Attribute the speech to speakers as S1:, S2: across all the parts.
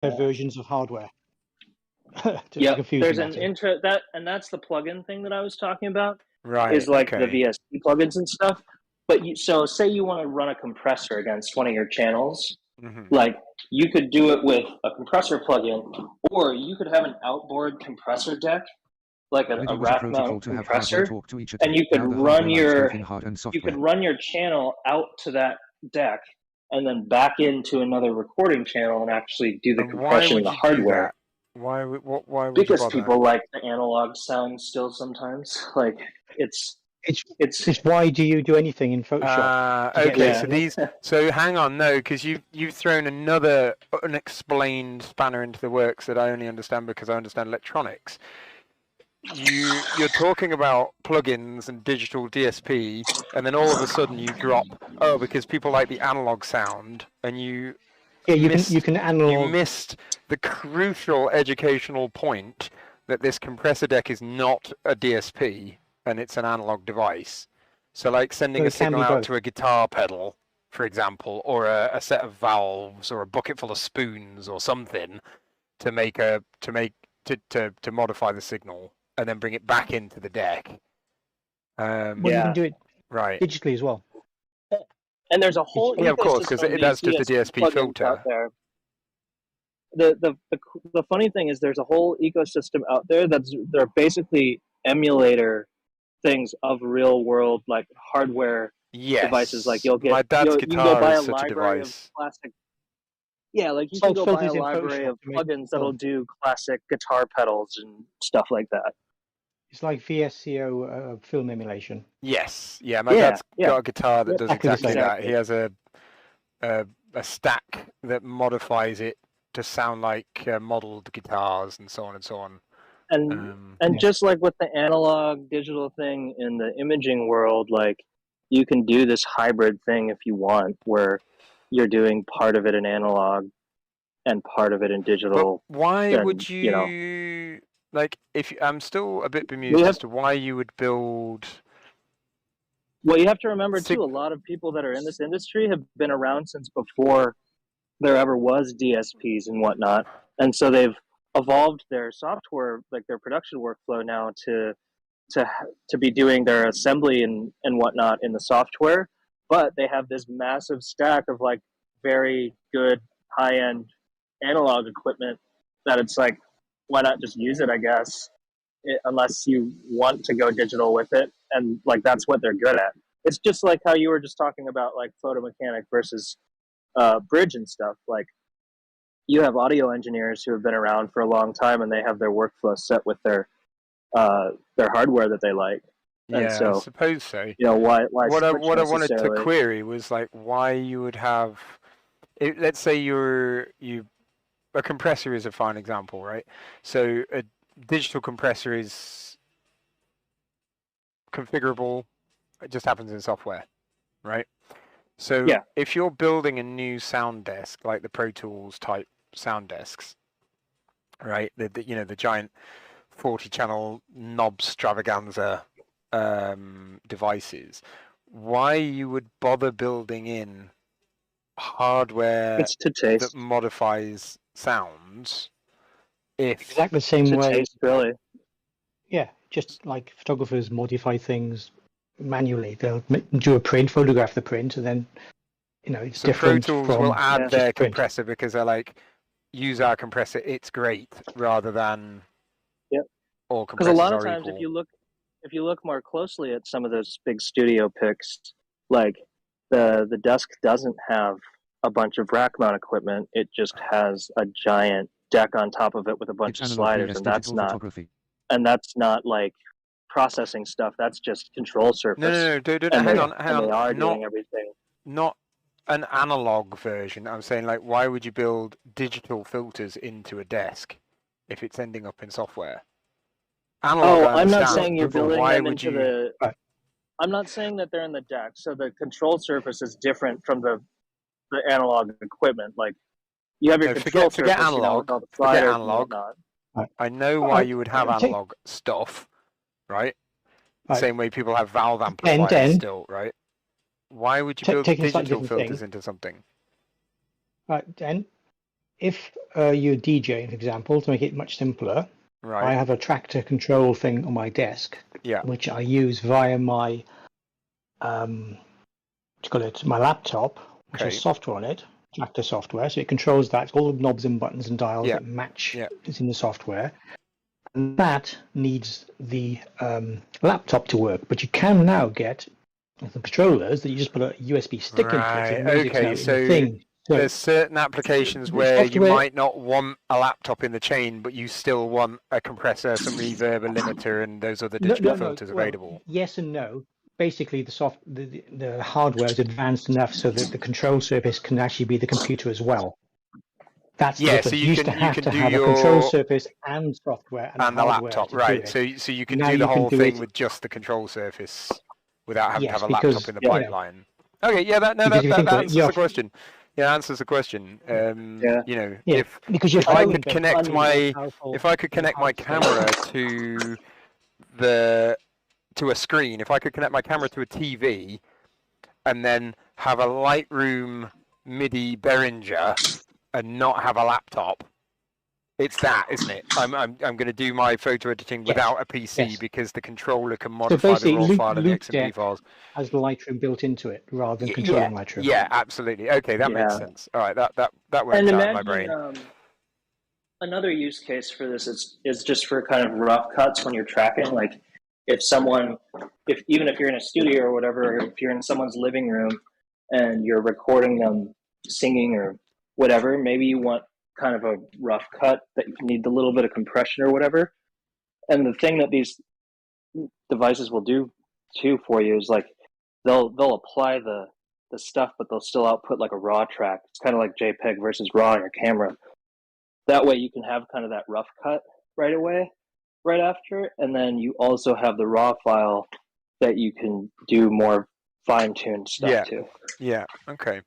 S1: versions of hardware.
S2: Yeah,
S1: confusing
S2: there's an
S1: matter.
S2: that's the plugin thing that I was talking about.
S3: Right.
S2: Is like
S3: Okay.
S2: the VST plugins and stuff. But so say you want to run a compressor against one of your channels, like you could do it with a compressor plugin, or you could have an outboard compressor deck, like a rack mount compressor, and you could run your channel out to that deck and then back into another recording channel and actually do the compression of the hardware.
S3: Why would
S2: because
S3: you bother?
S2: people like the analog sound still sometimes. Like it's
S1: why do you do anything in Photoshop?
S3: Okay, so hang on, no, because you've thrown another unexplained spanner into the works that I only understand because I understand electronics. You're talking about plugins and digital DSP, and then all of a sudden you drop, because people like the analog sound, and you
S1: can analog.
S3: You missed the crucial educational point that this compressor deck is not a DSP and it's an analog device. So like sending a signal out to a guitar pedal, for example, or a set of valves or a bucket full of spoons or something to modify the signal and then bring it back into the deck.
S1: You can do it digitally as well.
S2: And there's a whole
S3: of course, because that's just a DSP filter
S2: out there. The funny thing is there's a whole ecosystem out there they're basically emulator things of real world like hardware devices. Like you'll get
S3: my dad's
S2: you
S3: guitar
S2: go buy
S3: is
S2: a
S3: such a
S2: library
S3: device.
S2: of classic. Yeah, like you can go buy a library of plugins that'll do classic guitar pedals and stuff like that.
S1: It's like VSCO film emulation.
S3: Yes, my dad's got a guitar that does exactly that. He has a stack that modifies it to sound like modeled guitars and so on and so on.
S2: And just like with the analog digital thing in the imaging world, like you can do this hybrid thing if you want, where you're doing part of it in analog and part of it in digital.
S3: But why would you like? I'm still a bit bemused as to why you would build.
S2: Well, you have to remember too, a lot of people that are in this industry have been around since before there ever was DSPs and whatnot, and so they've evolved their software, like their production workflow now to be doing their assembly and whatnot in the software, but they have this massive stack of like very good high-end analog equipment that it's like, why not just use it, I guess, unless you want to go digital with it, and like that's what they're good at. It's just like how you were just talking about like photo mechanic versus bridge and stuff. Like you have audio engineers who have been around for a long time and they have their workflow set with their hardware that they like. And
S3: I suppose so.
S2: You know, why
S3: what I wanted to query was like why you would have let's say a compressor is a fine example, right? So a digital compressor is configurable. It just happens in software, right? So if you're building a new sound desk, like the Pro Tools type sound desks, right? The giant 40-channel knob extravaganza devices, why you would bother building in hardware that modifies sounds
S1: exactly the same way
S2: taste, really.
S1: Yeah, just like photographers modify things manually. They'll do a print, photograph the print, and then it's different.
S3: Pro Tools will add their compressor because they're like, use our compressor, it's great, rather than all compressors.
S2: Because a lot of times, if you look more closely at some of those big studio picks, like the desk doesn't have a bunch of rack mount equipment. It just has a giant deck on top of it with a bunch of sliders, and that's not like processing stuff. That's just control surface.
S3: No, hang on.
S2: They are doing everything.
S3: Not an analog version. I'm saying, like, why would you build digital filters into a desk if it's ending up in software? Analog,
S2: I'm not saying you're building them into the. I'm not saying that they're in the deck. So the control surface is different from the analog equipment. Like you have your control surface.
S3: Forget analog. Forget analog. I know why you would have analog stuff, right? The same way people have valve amplifiers still, right? Why would you build digital filters into something?
S1: Right, then, if you're DJing, for example, to make it much simpler, I
S3: Right.
S1: have a tractor control thing on my desk,
S3: Yeah.
S1: which I use via my what do you call it, my laptop, which
S3: Okay.
S1: has software on it, tractor software. So it controls that, all the knobs and buttons and dials
S3: Yeah.
S1: that match
S3: Yeah.
S1: is in the software. And that needs the laptop to work. But you can now get the controllers that you just put a USB stick into. So
S3: Right.
S1: the music's now
S3: Okay.
S1: in the
S3: So
S1: thing. So
S3: there's certain applications
S1: the
S3: where you
S1: software,
S3: might not want a laptop in the chain, but you still want a compressor, some reverb, a limiter, and those other digital filters
S1: Well,
S3: available.
S1: yes and no. Basically, the hardware is advanced enough so that the control surface can actually be the computer as well. That's the
S3: Yeah. So
S1: difference.
S3: you
S1: You used
S3: can
S1: to have to
S3: do
S1: have a control
S3: your
S1: surface and software and
S3: and the
S1: hardware
S3: laptop,
S1: to do
S3: right?
S1: it.
S3: So you can
S1: Now
S3: do the
S1: you can
S3: whole
S1: do
S3: thing
S1: it,
S3: with just the control surface without having to
S1: yes,
S3: have a laptop
S1: because
S3: in the
S2: Yeah.
S3: pipeline. Okay. Yeah. That
S1: because if you think of it,
S3: answers the question. Yeah, answers the question.
S2: Yeah.
S3: You know,
S1: yeah, because your
S3: if I
S1: phone
S3: could
S1: does
S3: connect
S1: need
S3: my
S1: more powerful
S3: if I could connect my
S1: hard stuff.
S3: camera to a screen, if I could connect my camera to a TV and then have a Lightroom MIDI Behringer and not have a laptop, it's that, isn't it? I'm going to do my photo editing
S1: Yes,
S3: without a PC
S1: yes.
S3: because the controller can
S1: So
S3: modify the
S1: basically,
S3: raw file and the
S1: Loop
S3: XMP
S1: Deck
S3: files.
S1: has the Lightroom built into it rather than
S3: Yeah,
S1: controlling Lightroom.
S3: yeah, absolutely. Okay, that makes
S2: Yeah.
S3: sense. All right, that works
S2: And
S3: out in my
S2: imagine
S3: brain.
S2: another use case for this is just for kind of rough cuts when you're tracking. Like if even if you're in a studio or whatever, if you're in someone's living room and you're recording them singing or whatever, maybe you want kind of a rough cut that you need a little bit of compression or whatever. And the thing that these devices will do too for you is like they'll apply the stuff, but they'll still output like a raw track. It's kind of like JPEG versus RAW on your camera. That way you can have kind of that rough cut right away, right after, and then you also have the raw file that you can do more fine-tuned stuff to.
S3: Yeah, okay.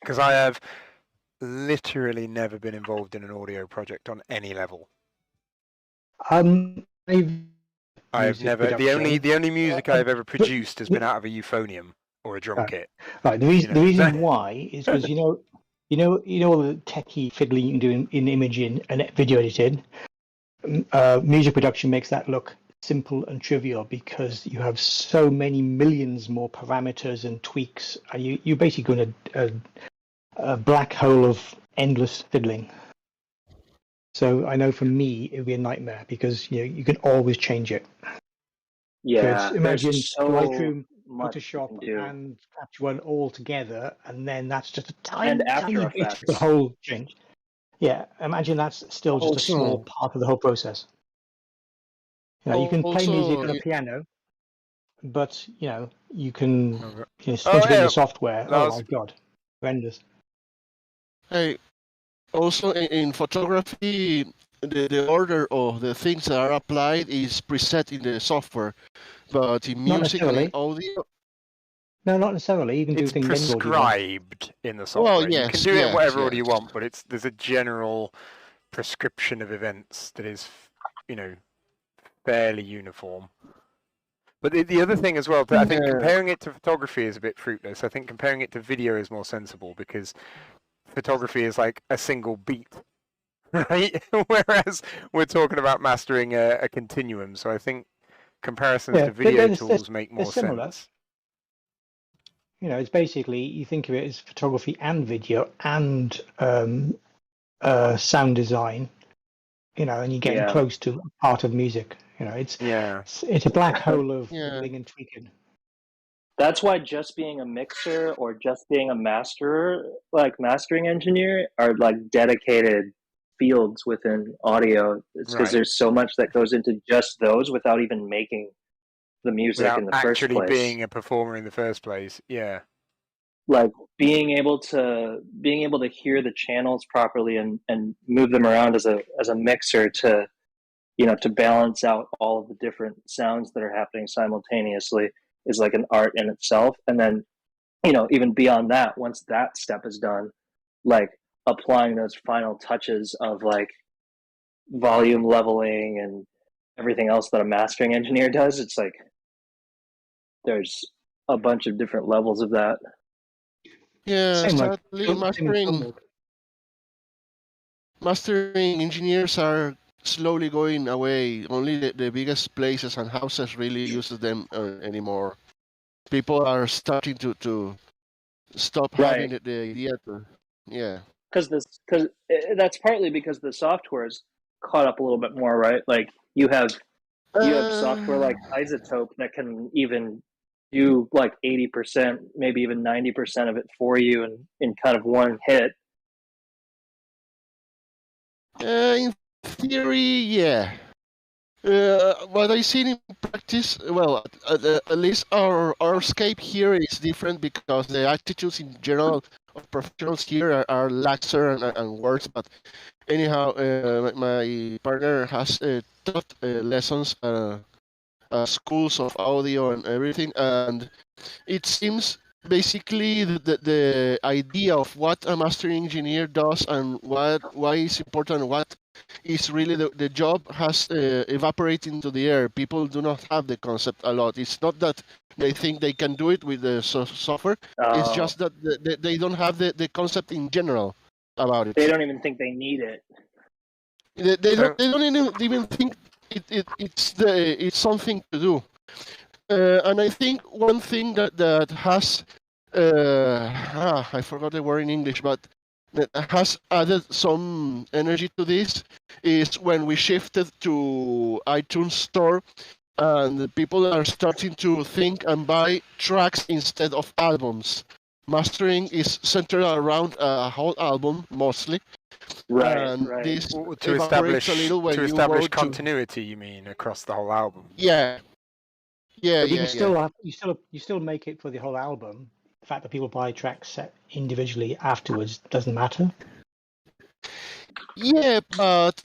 S3: Because I have literally never been involved in an audio project on any level. I've never. The only music I've ever produced has been out of a euphonium or a drum kit.
S1: Right. The reason why is because you know all the techie fiddly you can do in imaging and video editing. Music production makes that look simple and trivial because you have so many millions more parameters and tweaks. You're basically going to a black hole of endless fiddling. So I know for me it would be a nightmare because you can always change it.
S2: Yeah,
S1: imagine
S2: so
S1: Lightroom,
S2: much
S1: Photoshop,
S2: you can do.
S1: and Capture One all together, and then that's just a tiny,
S2: And After
S1: tiny bit
S2: Effects.
S1: of the whole change. Yeah, imagine that's still just a small part of the whole process. You can play music on a piano, but you can switch it in the software. Oh my god, horrendous.
S4: Hey, also in photography, the order of the things that are applied is preset in the software, but in music and in audio.
S1: No, not necessarily. You can do things
S3: prescribed in the software.
S4: Well, yes,
S3: you can do it in whatever order you want, but there's a general prescription of events that is, fairly uniform. But the other thing as well, I think comparing it to photography is a bit fruitless. I think comparing it to video is more sensible because photography is like a single beat, right? Whereas we're talking about mastering a continuum. So I think comparisons to video tools make more sense.
S1: It's basically, you think of it as photography and video and sound design, and you're getting close to part of music. It's a black hole of fiddling and tweaking.
S2: That's why just being a mixer or just being a masterer, like mastering engineer, are like dedicated fields within audio. It's because there's so much that goes into just those without even making the music in the first place.
S3: Actually being a performer in the first place, yeah.
S2: Like being able to hear the channels properly and move them around as a mixer to to balance out all of the different sounds that are happening simultaneously is like an art in itself. And then, even beyond that, once that step is done, like applying those final touches of like volume leveling and everything else that a mastering engineer does, it's like there's a bunch of different levels of that.
S4: Yeah,
S1: Same like
S4: sadly,
S1: film- same with film work.
S4: mastering engineers are slowly going away. Only the biggest places and houses really uses them anymore. People are starting to stop having
S2: Right.
S4: the idea to, yeah.
S2: Because that's partly because the software is caught up a little bit more, right? Like you have software like Isotope that can even do like 80%, maybe even 90% of it for you in kind of one hit.
S4: In theory, yeah. What I see in practice, well, at least our scape here is different because the attitudes in general of professionals here are laxer and worse. But anyhow, my partner has taught lessons, schools of audio and everything, and it seems basically the idea of what a mastering engineer does and why it's important, what is really the job has evaporated into the air. People do not have the concept a lot. It's not that they think they can do it with the software. It's just that they don't have the concept in general about it.
S2: They don't even think they need it.
S4: They don't even think it's something to do. And I think one thing that has I forgot the word in English, but that has added some energy to this is when we shifted to iTunes Store, and people are starting to think and buy tracks instead of albums. Mastering is centered around a whole album mostly.
S2: Right,
S4: And
S2: right.
S4: this
S3: To
S4: evaporates a little when you go to
S3: continuity, you mean, across the whole album?
S4: yeah.
S1: But you can still make it for the whole album. The fact that people buy tracks set individually afterwards doesn't matter.
S4: Yeah, but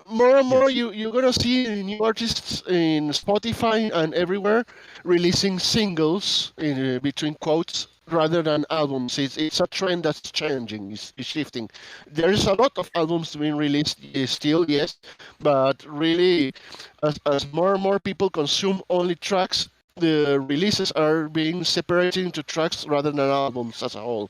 S4: more and more you're gonna see new artists in Spotify and everywhere releasing singles in between quotes rather than albums. It's a trend that's changing, it's shifting. There's a lot of albums being released still, yes, but really, as more and more people consume only tracks, the releases are being separated into tracks rather than albums as a whole.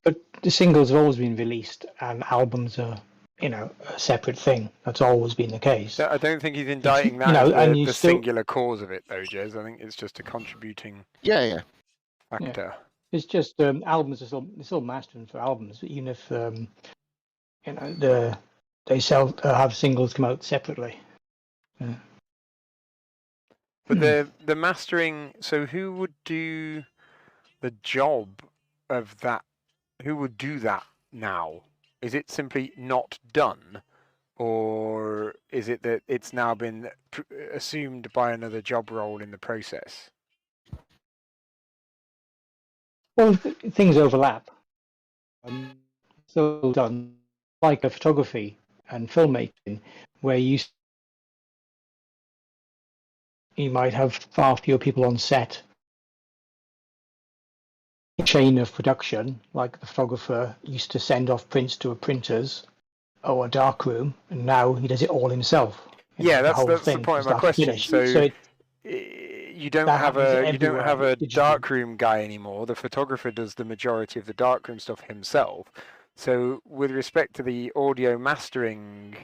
S1: But the singles have always been released, and albums are, a separate thing. That's always been the case.
S3: I don't think he's indicting that as the singular cause of it, though, Jez. I think it's just a contributing factor.
S1: Yeah. It's just albums are still mastering for albums, even if they have singles come out separately. Yeah.
S3: But the mastering. So who would do the job of that? Who would do that now? Is it simply not done, or is it that it's now been assumed by another job role in the process?
S1: Well, things overlap. So done like a photography and filmmaking, where you might have far fewer people on set. Chain of production, like the photographer used to send off prints to a printers or a darkroom, and now he does it all himself.
S3: That's the point of my question. So you don't have a darkroom guy anymore. The photographer does the majority of the darkroom stuff himself. So with respect to the audio mastering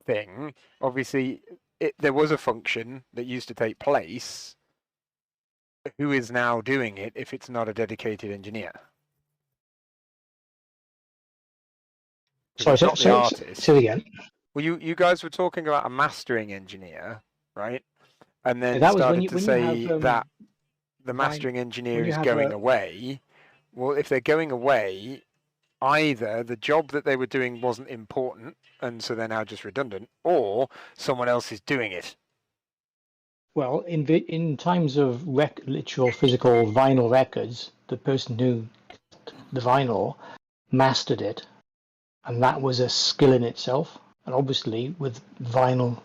S3: thing, obviously there was a function that used to take place. Who is now doing it if it's not a dedicated engineer?
S1: Sorry, say again.
S3: Well, you guys were talking about a mastering engineer, right? And then
S1: that
S3: started to say that the mastering engineer is going away. Well, if they're going away, either the job that they were doing wasn't important, and so they're now just redundant, or someone else is doing it.
S1: Well, in times of literal physical vinyl records, the person who the vinyl mastered it, and that was a skill in itself. And obviously, with vinyl,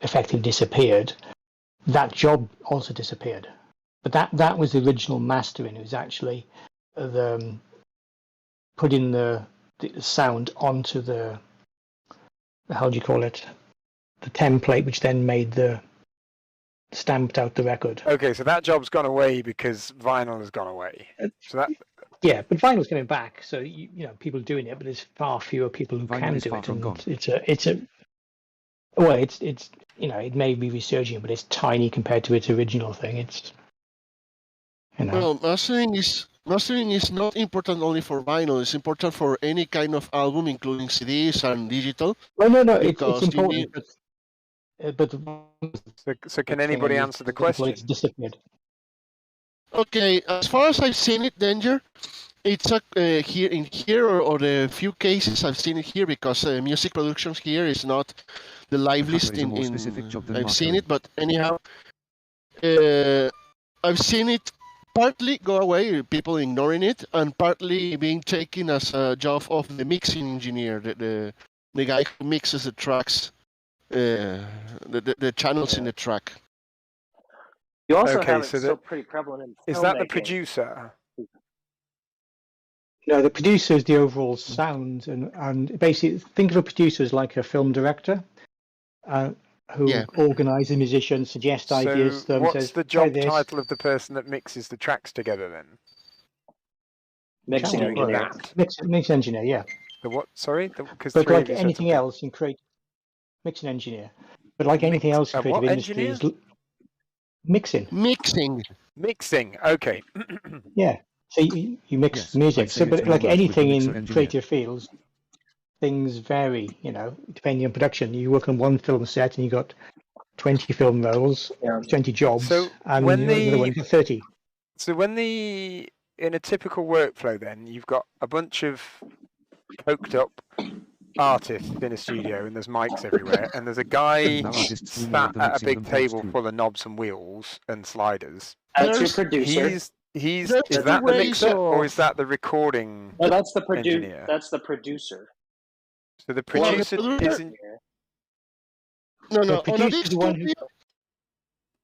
S1: effectively disappeared, that job also disappeared. But that was the original mastering. It was actually putting the sound onto the how do you call it? The template, which then made the stamped out the record.
S3: Okay, so that job's gone away because vinyl has gone away. So that
S1: Yeah, but vinyl's coming back, so you know people are doing it, but there's far fewer people who
S5: Vinyl
S1: can
S5: is
S1: do
S5: far
S1: it,
S5: from
S1: and
S5: gone.
S1: it's you know it may be resurging, but it's tiny compared to its original thing. It's you know
S4: Well, mastering is not important only for vinyl. It's important for any kind of album, including CDs and digital.
S1: well no it's
S4: because you
S1: important,
S4: need-
S1: but
S3: so can anybody answer the question?
S1: It's disappeared.
S4: Okay, as far as I've seen it, Danger, it's here or the few cases I've seen it here because music productions here is not the liveliest
S5: Hacker is a more
S4: in
S5: specific job than
S4: I've seen
S5: mastering.
S4: it, but anyhow, I've seen it partly go away, people ignoring it, and partly being taken as a job of the mixing engineer, the guy who mixes the tracks, the channels in the track.
S2: You also
S3: Okay,
S2: have it
S3: so
S2: still
S3: the-
S2: pretty prevalent in
S3: Is that the
S2: filmmaking.
S3: producer?
S1: No, the producer is the overall sound, and basically think of a producer as like a film director, who
S4: Yeah.
S1: organises musicians, suggests ideas.
S3: So what's
S1: says,
S3: the
S1: "Try
S3: job
S1: this."
S3: title of the person that mixes the tracks together then?
S2: Mixing
S3: Doing
S2: engineer.
S3: that.
S1: Mix engineer, yeah.
S3: The what? Sorry, because
S1: But
S3: three
S1: like
S3: of you said
S1: anything
S3: something.
S1: else in mixing engineer. But like anything else in creative
S3: what
S1: industry,
S3: engineer?
S1: mixing.
S3: Mixing. Okay.
S1: Yeah. So you mix
S5: Yes,
S1: music.
S5: I'd say
S1: So,
S5: it's
S1: but
S5: more
S1: like
S5: work with the
S1: anything
S5: mixer
S1: in
S5: engineer.
S1: creative fields, things vary. You know, depending on production. You work on one film set and you got 20 film rolls,
S2: Yeah.
S1: 20 jobs,
S3: So
S1: and
S3: when
S1: you know, another
S3: the-
S1: one you got 30.
S3: So in a typical workflow, then you've got a bunch of coked up artists in a studio, and there's mics everywhere, and there's a guy
S5: Now artists do more of
S3: sat
S5: the
S3: at a
S5: mixing
S3: big
S5: than parts
S3: table
S5: too.
S3: full of knobs and wheels and sliders.
S2: That's your
S4: There's-
S2: producer.
S3: He's
S4: There's
S3: is
S4: two
S3: that the
S4: ways
S3: mixer or
S4: of-
S3: is that the recording?
S2: No, that's the
S3: engineer.
S2: That's the producer.
S3: So the
S4: Well, the
S3: producer
S4: producer-
S3: isn't.
S4: No,
S1: The
S4: on a
S1: producer is the one who-
S4: dystopia,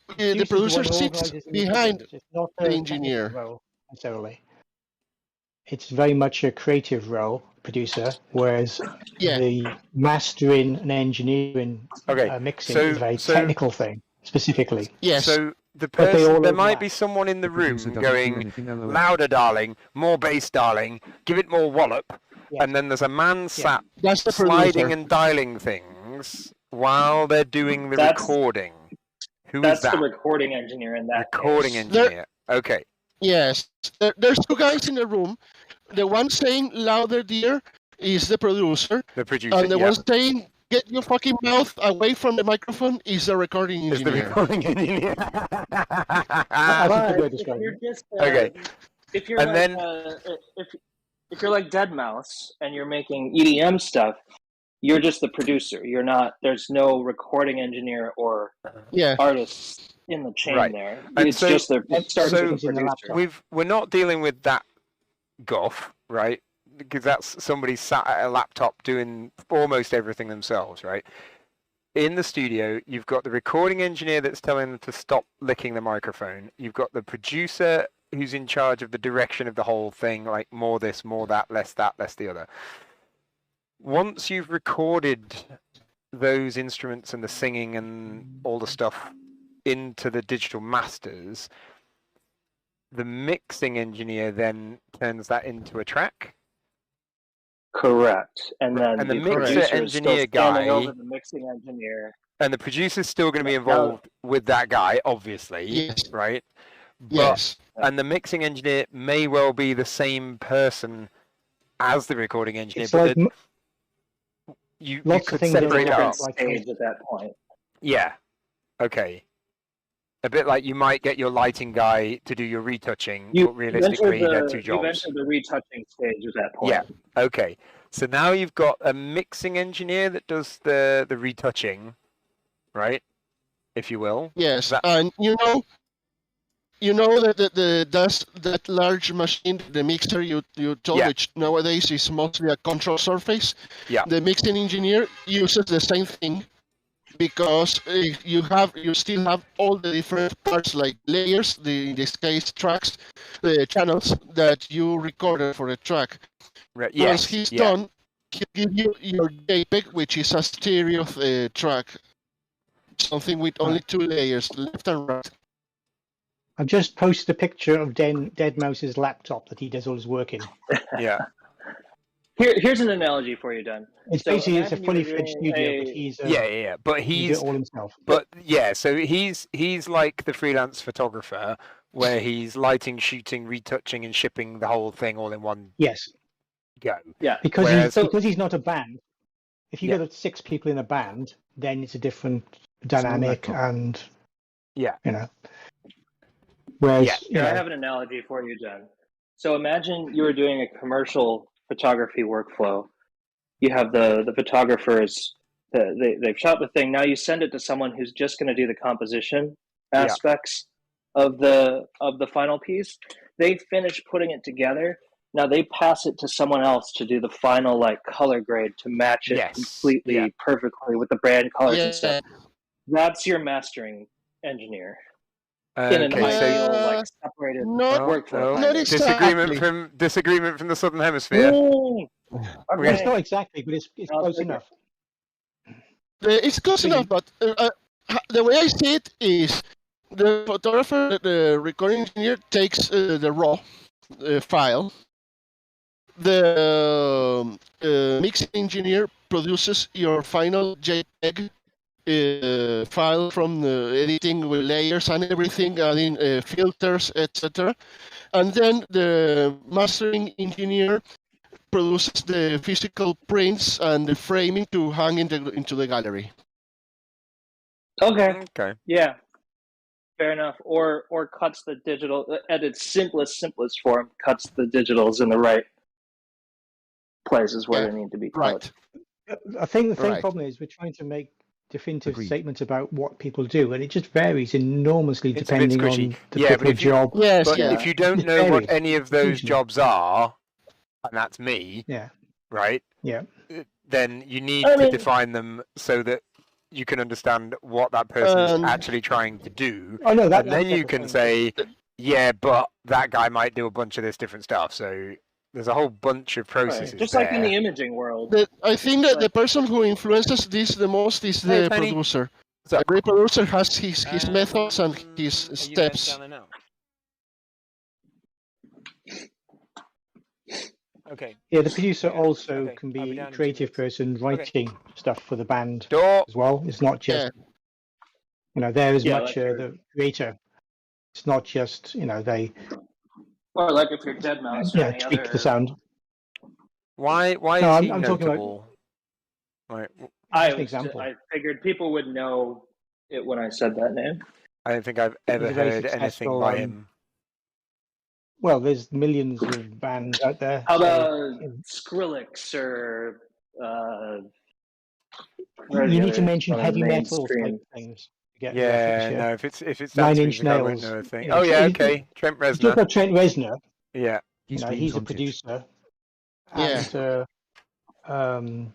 S4: the
S1: Producer's the
S4: producer
S1: one who
S4: sits
S1: organises the
S4: behind.
S1: musicians. It's not
S4: the
S1: a
S4: engineer.
S1: technical role necessarily. It's very much a creative role, producer, whereas
S4: Yeah.
S1: the mastering and engineering,
S3: Okay,
S1: mixing
S3: so-
S1: is a very
S3: so-
S1: technical thing, specifically.
S4: Yes.
S3: So the
S1: But they
S3: person,
S1: all
S3: there might
S1: overlap.
S3: be someone in the
S5: The
S3: room
S5: producer doesn't do
S3: going,
S5: anything, LOL.
S3: louder, darling, more bass, darling, give it more wallop.
S1: Yeah.
S3: And then there's a man sat
S4: That's the
S3: sliding
S4: producer.
S3: and dialing things while they're doing the
S2: That's-
S3: recording. Who is
S2: That's
S3: that?
S2: the recording engineer in that
S3: Recording
S2: case.
S3: engineer. Okay.
S4: Yes. There's two guys in the room. The one saying louder, dear, is the producer,
S3: The producer.
S4: and the
S3: yeah.
S4: one saying get your fucking mouth away from the microphone is the recording
S3: Is the
S4: engineer.
S3: recording engineer.
S1: That's a good way
S2: But
S1: of describing
S2: if
S1: it.
S2: you're just,
S3: Okay.
S2: if you're
S3: And
S2: like,
S3: then-
S2: if you're like Deadmau5 and you're making EDM stuff, you're just the producer. You're not. There's no recording engineer or
S4: Yeah.
S2: artist in the chain
S3: Right.
S2: there.
S3: And
S2: It's
S3: so-
S2: just the it starts
S3: so-
S2: with the
S1: In the
S2: producer.
S1: laptop.
S3: We're not dealing with that guff, right? Because that's somebody sat at a laptop doing almost everything themselves, right? In the studio, you've got the recording engineer that's telling them to stop licking the microphone. You've got the producer who's in charge of the direction of the whole thing, like more this, more that, less the other. Once you've recorded those instruments and the singing and all the stuff into the digital masters, the mixing engineer then turns that into a track.
S2: Correct. And then
S3: And the
S2: the
S3: mixer
S2: producer is still
S3: engineer
S2: standing
S3: guy-
S2: over the mixing engineer.
S3: And the producer's still going to be
S2: Yeah.
S3: involved with that guy, obviously,
S4: Yes.
S3: right? But,
S4: Yes.
S3: And the mixing engineer may well be the same person as the recording engineer,
S1: It's
S3: but
S1: like
S3: you
S1: lots of
S3: could
S1: things that
S3: separate it
S1: overlap.
S3: up.
S1: Like-
S2: Stage at that point.
S3: Yeah. Okay. A bit like you might get your lighting guy to do your retouching, but realistically, they're two
S2: You've
S3: jobs.
S2: entered the retouching stage at that point.
S3: Yeah. Okay. So now you've got a mixing engineer that does the retouching, right? If you will.
S4: Yes.
S3: That-
S4: And you know that that large machine, the mixer you told,
S3: Yeah.
S4: which nowadays is mostly a control surface.
S3: Yeah.
S4: The mixing engineer uses the same thing because you still have all the different parts like layers, in this case tracks, the channels that you recorded for the track.
S3: Right.
S4: Once
S3: Yes.
S4: he's
S3: yeah.
S4: done, he'll give you your JPEG, which is a stereo track. something with only 2 layers, left and right.
S1: I've just posted a picture of Dead Mouse's laptop that he does all his work in.
S3: Yeah.
S2: Here's an analogy for you, Dan.
S1: It's
S2: So
S1: basically it's a
S2: imagine you were
S1: fully fledged
S2: doing
S1: studio,
S2: a-
S1: but he's
S3: Yeah. But
S1: he does it all himself.
S3: But yeah, so he's like the freelance photographer, where he's lighting, shooting, retouching, and shipping the whole thing all in one
S1: Yes,
S3: go.
S2: Yeah.
S1: because
S3: Whereas-
S1: because he's not a band. If you've
S3: Yeah.
S1: got 6 people in a band, then it's a different dynamic, and
S3: Yeah.
S1: you know. Whereas
S3: Yeah.
S1: you
S2: Here, I
S1: know,
S2: have an analogy for you, Jen. So imagine you were doing a commercial photography workflow. You have the photographers, they've shot the thing. Now you send it to someone who's just going to do the composition
S3: Yeah.
S2: aspects of the final piece. They finish putting it together. Now they pass it to someone else to do the final like color grade to match it
S3: Yes.
S2: completely
S3: Yeah.
S2: perfectly with the brand colors and
S4: Yeah.
S2: stuff. That's your mastering engineer in an
S3: Okay, so
S2: ideal like separated
S4: Not-
S2: workflow.
S4: not
S3: disagreement
S4: exactly.
S3: from the southern hemisphere.
S2: Ooh.
S1: well,
S2: Okay.
S1: it's not exactly, but it's
S2: I'll
S1: close
S2: take it.
S1: enough.
S4: It's close
S1: So
S4: enough, but the way I see it is the photographer, the recording engineer, takes the raw file. The mixing engineer produces your final JPEG file from the editing with layers and everything, adding filters, etc. And then the mastering engineer produces the physical prints and the framing to hang into the gallery.
S2: Okay.
S3: Okay.
S2: Yeah. Fair enough. Or cuts the digital at its simplest form, cuts the digitals in the right places where
S4: Yeah,
S2: they need to be cut.
S4: Right.
S1: I think the thing
S4: Right.
S1: problem is we're trying to make definitive
S5: Agreed.
S1: statements about what people do, and it just varies enormously
S3: It's a bit
S1: depending
S3: squishy.
S1: on the
S3: Yeah, but
S1: particular
S3: if you-
S1: job.
S4: Yes,
S3: But
S4: yeah.
S3: if you don't
S1: It
S3: know what
S1: varies.
S3: any of those
S1: Hugely.
S3: jobs are, and that's me,
S1: Yeah,
S3: right?
S1: yeah.
S3: Then you need
S2: I
S3: to
S2: mean-
S3: define them so that you can understand what that person is actually trying to do,
S1: Oh no, that
S3: and then
S1: that's
S3: you
S1: the
S3: can
S1: thing.
S3: say, yeah, but that guy might do a bunch of this different stuff. So there's a whole bunch of processes
S2: Right. Just
S3: there.
S2: like in the imaging world.
S4: I think that the
S2: But-
S4: person who influences this the most is
S3: Hey,
S4: the
S3: Tony.
S4: producer.
S3: What's up?
S4: The producer has his methods and his
S3: Are you guys
S4: steps.
S3: down there now? Okay.
S1: Yeah, the producer
S3: Okay,
S1: also
S3: okay,
S1: can
S3: I'll be
S1: be
S3: down
S1: a
S3: in 2
S1: creative
S3: minutes.
S1: person writing stuff for the band
S3: Door.
S1: as well. It's not just
S4: Yeah.
S1: they're as
S2: Yeah,
S1: much
S2: like
S1: the creator. It's not just they
S2: Or like if you're Dead Mouse or any
S1: tweak
S2: other
S1: the sound.
S3: Why
S1: No,
S3: is he
S1: I'm talking about-
S3: notable? Right.
S2: I
S1: Just an example.
S2: I figured people would know it when I said that name.
S3: I don't think I've ever
S1: He's a very
S3: heard anything
S1: successful,
S3: by him.
S1: Well, there's millions of bands out there.
S2: How
S1: so
S2: about Skrillex or
S1: you need to
S2: other
S1: mention
S2: sort of
S1: heavy metal
S2: mainstream?
S1: type things to get
S3: Yeah,
S1: reference here.
S3: no. If it's
S1: Nine
S3: dance
S1: Inch
S3: music, I won't
S1: Nails,
S3: know a thing.
S1: you know,
S3: Oh yeah,
S1: so
S3: okay. Trent
S1: You talk
S3: Reznor.
S1: about Trent Reznor.
S3: Yeah.
S5: He streams
S1: He's a
S5: on Twitch.
S1: producer
S4: Yeah.
S1: and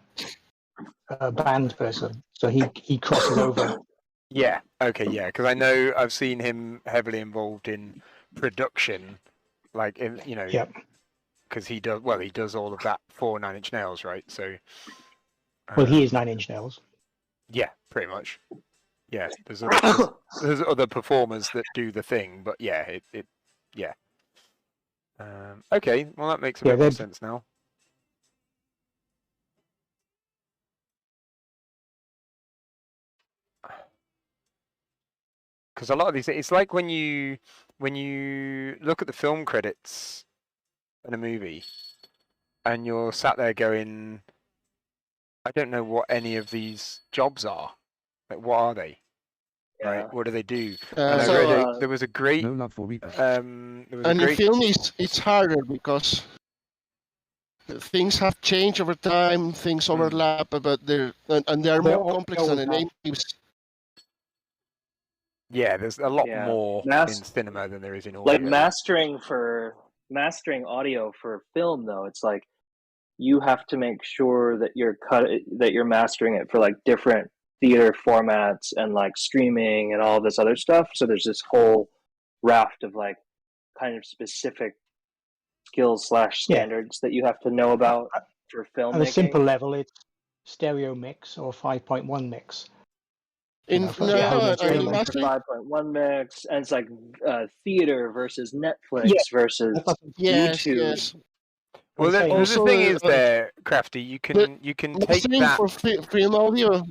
S1: a band person, so he crosses over.
S3: Yeah. Okay. Yeah. Because I know I've seen him heavily involved in production, like in
S1: Yep.
S3: because he does all of that for Nine Inch Nails, right? So.
S1: Well, he is Nine Inch Nails.
S3: Yeah, pretty much. Yeah, there's other performers that do the thing, but yeah, yeah. Okay, well that makes a
S1: Yeah,
S3: bit more
S1: they're-
S3: sense now. Because a lot of these, it's like when you look at the film credits in a movie, and you're sat there going, I don't know what any of these jobs are. Like, what are they?
S2: Yeah.
S3: Right? What do they do? And I
S2: So,
S3: read there was a great
S5: No love for Reaper.
S3: there was a
S4: And in
S3: great
S4: film, it's harder because things have changed over time, things overlap, but they're
S1: They're
S4: more
S1: all-
S4: complex
S1: they
S4: than the
S1: always
S4: name gives.
S3: yeah. There's a lot
S2: Yeah.
S3: more
S2: Mas-
S3: in cinema than there is in audio.
S2: Like mastering audio for film though, it's like you have to make sure that you're mastering it for like different theater formats and like streaming and all this other stuff. So there's this whole raft of like kind of specific skills / standards that you have to know about for filmmaking.
S1: On a simple level, it's stereo mix or 5.1 mix. You
S4: In
S1: know, for home
S4: no,
S1: entertainment.
S2: for 5.1 mix, and it's like theater versus Netflix
S1: Yeah,
S2: versus
S1: that's
S4: yes,
S2: YouTube.
S4: yes.
S3: Well,
S1: saying.
S3: the
S4: Also,
S3: thing is, there, Crafty, you can take
S4: Mastering
S3: that.
S4: for film audio,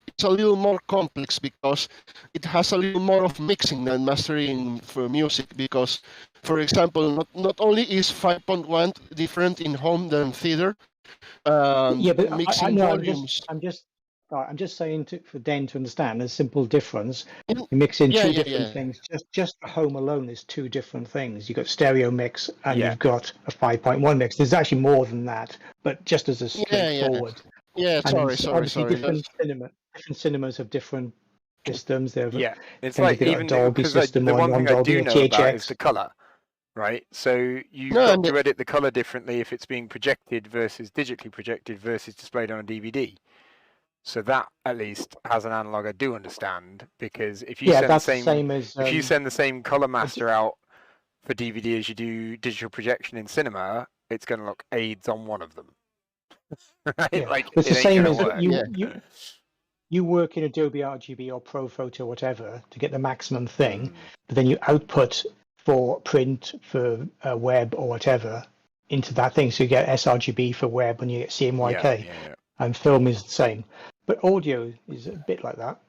S4: it's a little more complex because it has a little more of mixing than mastering for music. Because, for example, not only is 5.1 different in home than theater,
S1: Yeah, but
S4: mixing
S1: no,
S4: volumes.
S1: I'm just saying for Dan to understand a simple difference.
S4: Mm,
S1: You mix in
S4: yeah,
S1: two
S4: yeah,
S1: different
S4: yeah.
S1: things. Just for home alone, there's two different things. You've got stereo mix and
S3: Yeah.
S1: you've got a 5.1 mix. There's actually more than that, but just as a
S4: Yeah,
S1: straightforward.
S4: Yeah,
S1: And
S4: sorry.
S1: obviously different cinemas have different systems. They have
S3: Yeah, it's
S1: depends
S3: like
S1: if they've got a
S3: even
S1: Dolby
S3: because
S1: system
S3: the
S1: or a
S3: one thing I
S1: non-Dolby
S3: do
S1: or
S3: know about is
S1: THX.
S3: the color, right? So you've
S4: No,
S3: got
S4: and
S3: to edit the color differently if it's being projected versus digitally projected versus displayed on a DVD. So that at least has an analog I do understand, because if you
S1: Yeah,
S3: send the
S1: that's the
S3: same
S1: same as
S3: if you send the same color
S1: d-
S3: master out for DVD as you do digital projection in cinema, it's going to look AIDS on one of them. Right?
S1: yeah,
S3: Like
S1: it's
S3: it
S1: the
S3: ain't
S1: same
S3: going
S1: as
S3: to work.
S1: you work in Adobe RGB or ProPhoto or whatever to get the maximum thing, but then you output for print, for web or whatever into that thing. So you get sRGB for web and you get CMYK,
S3: Yeah.
S1: and film is the same. But audio is a bit like that.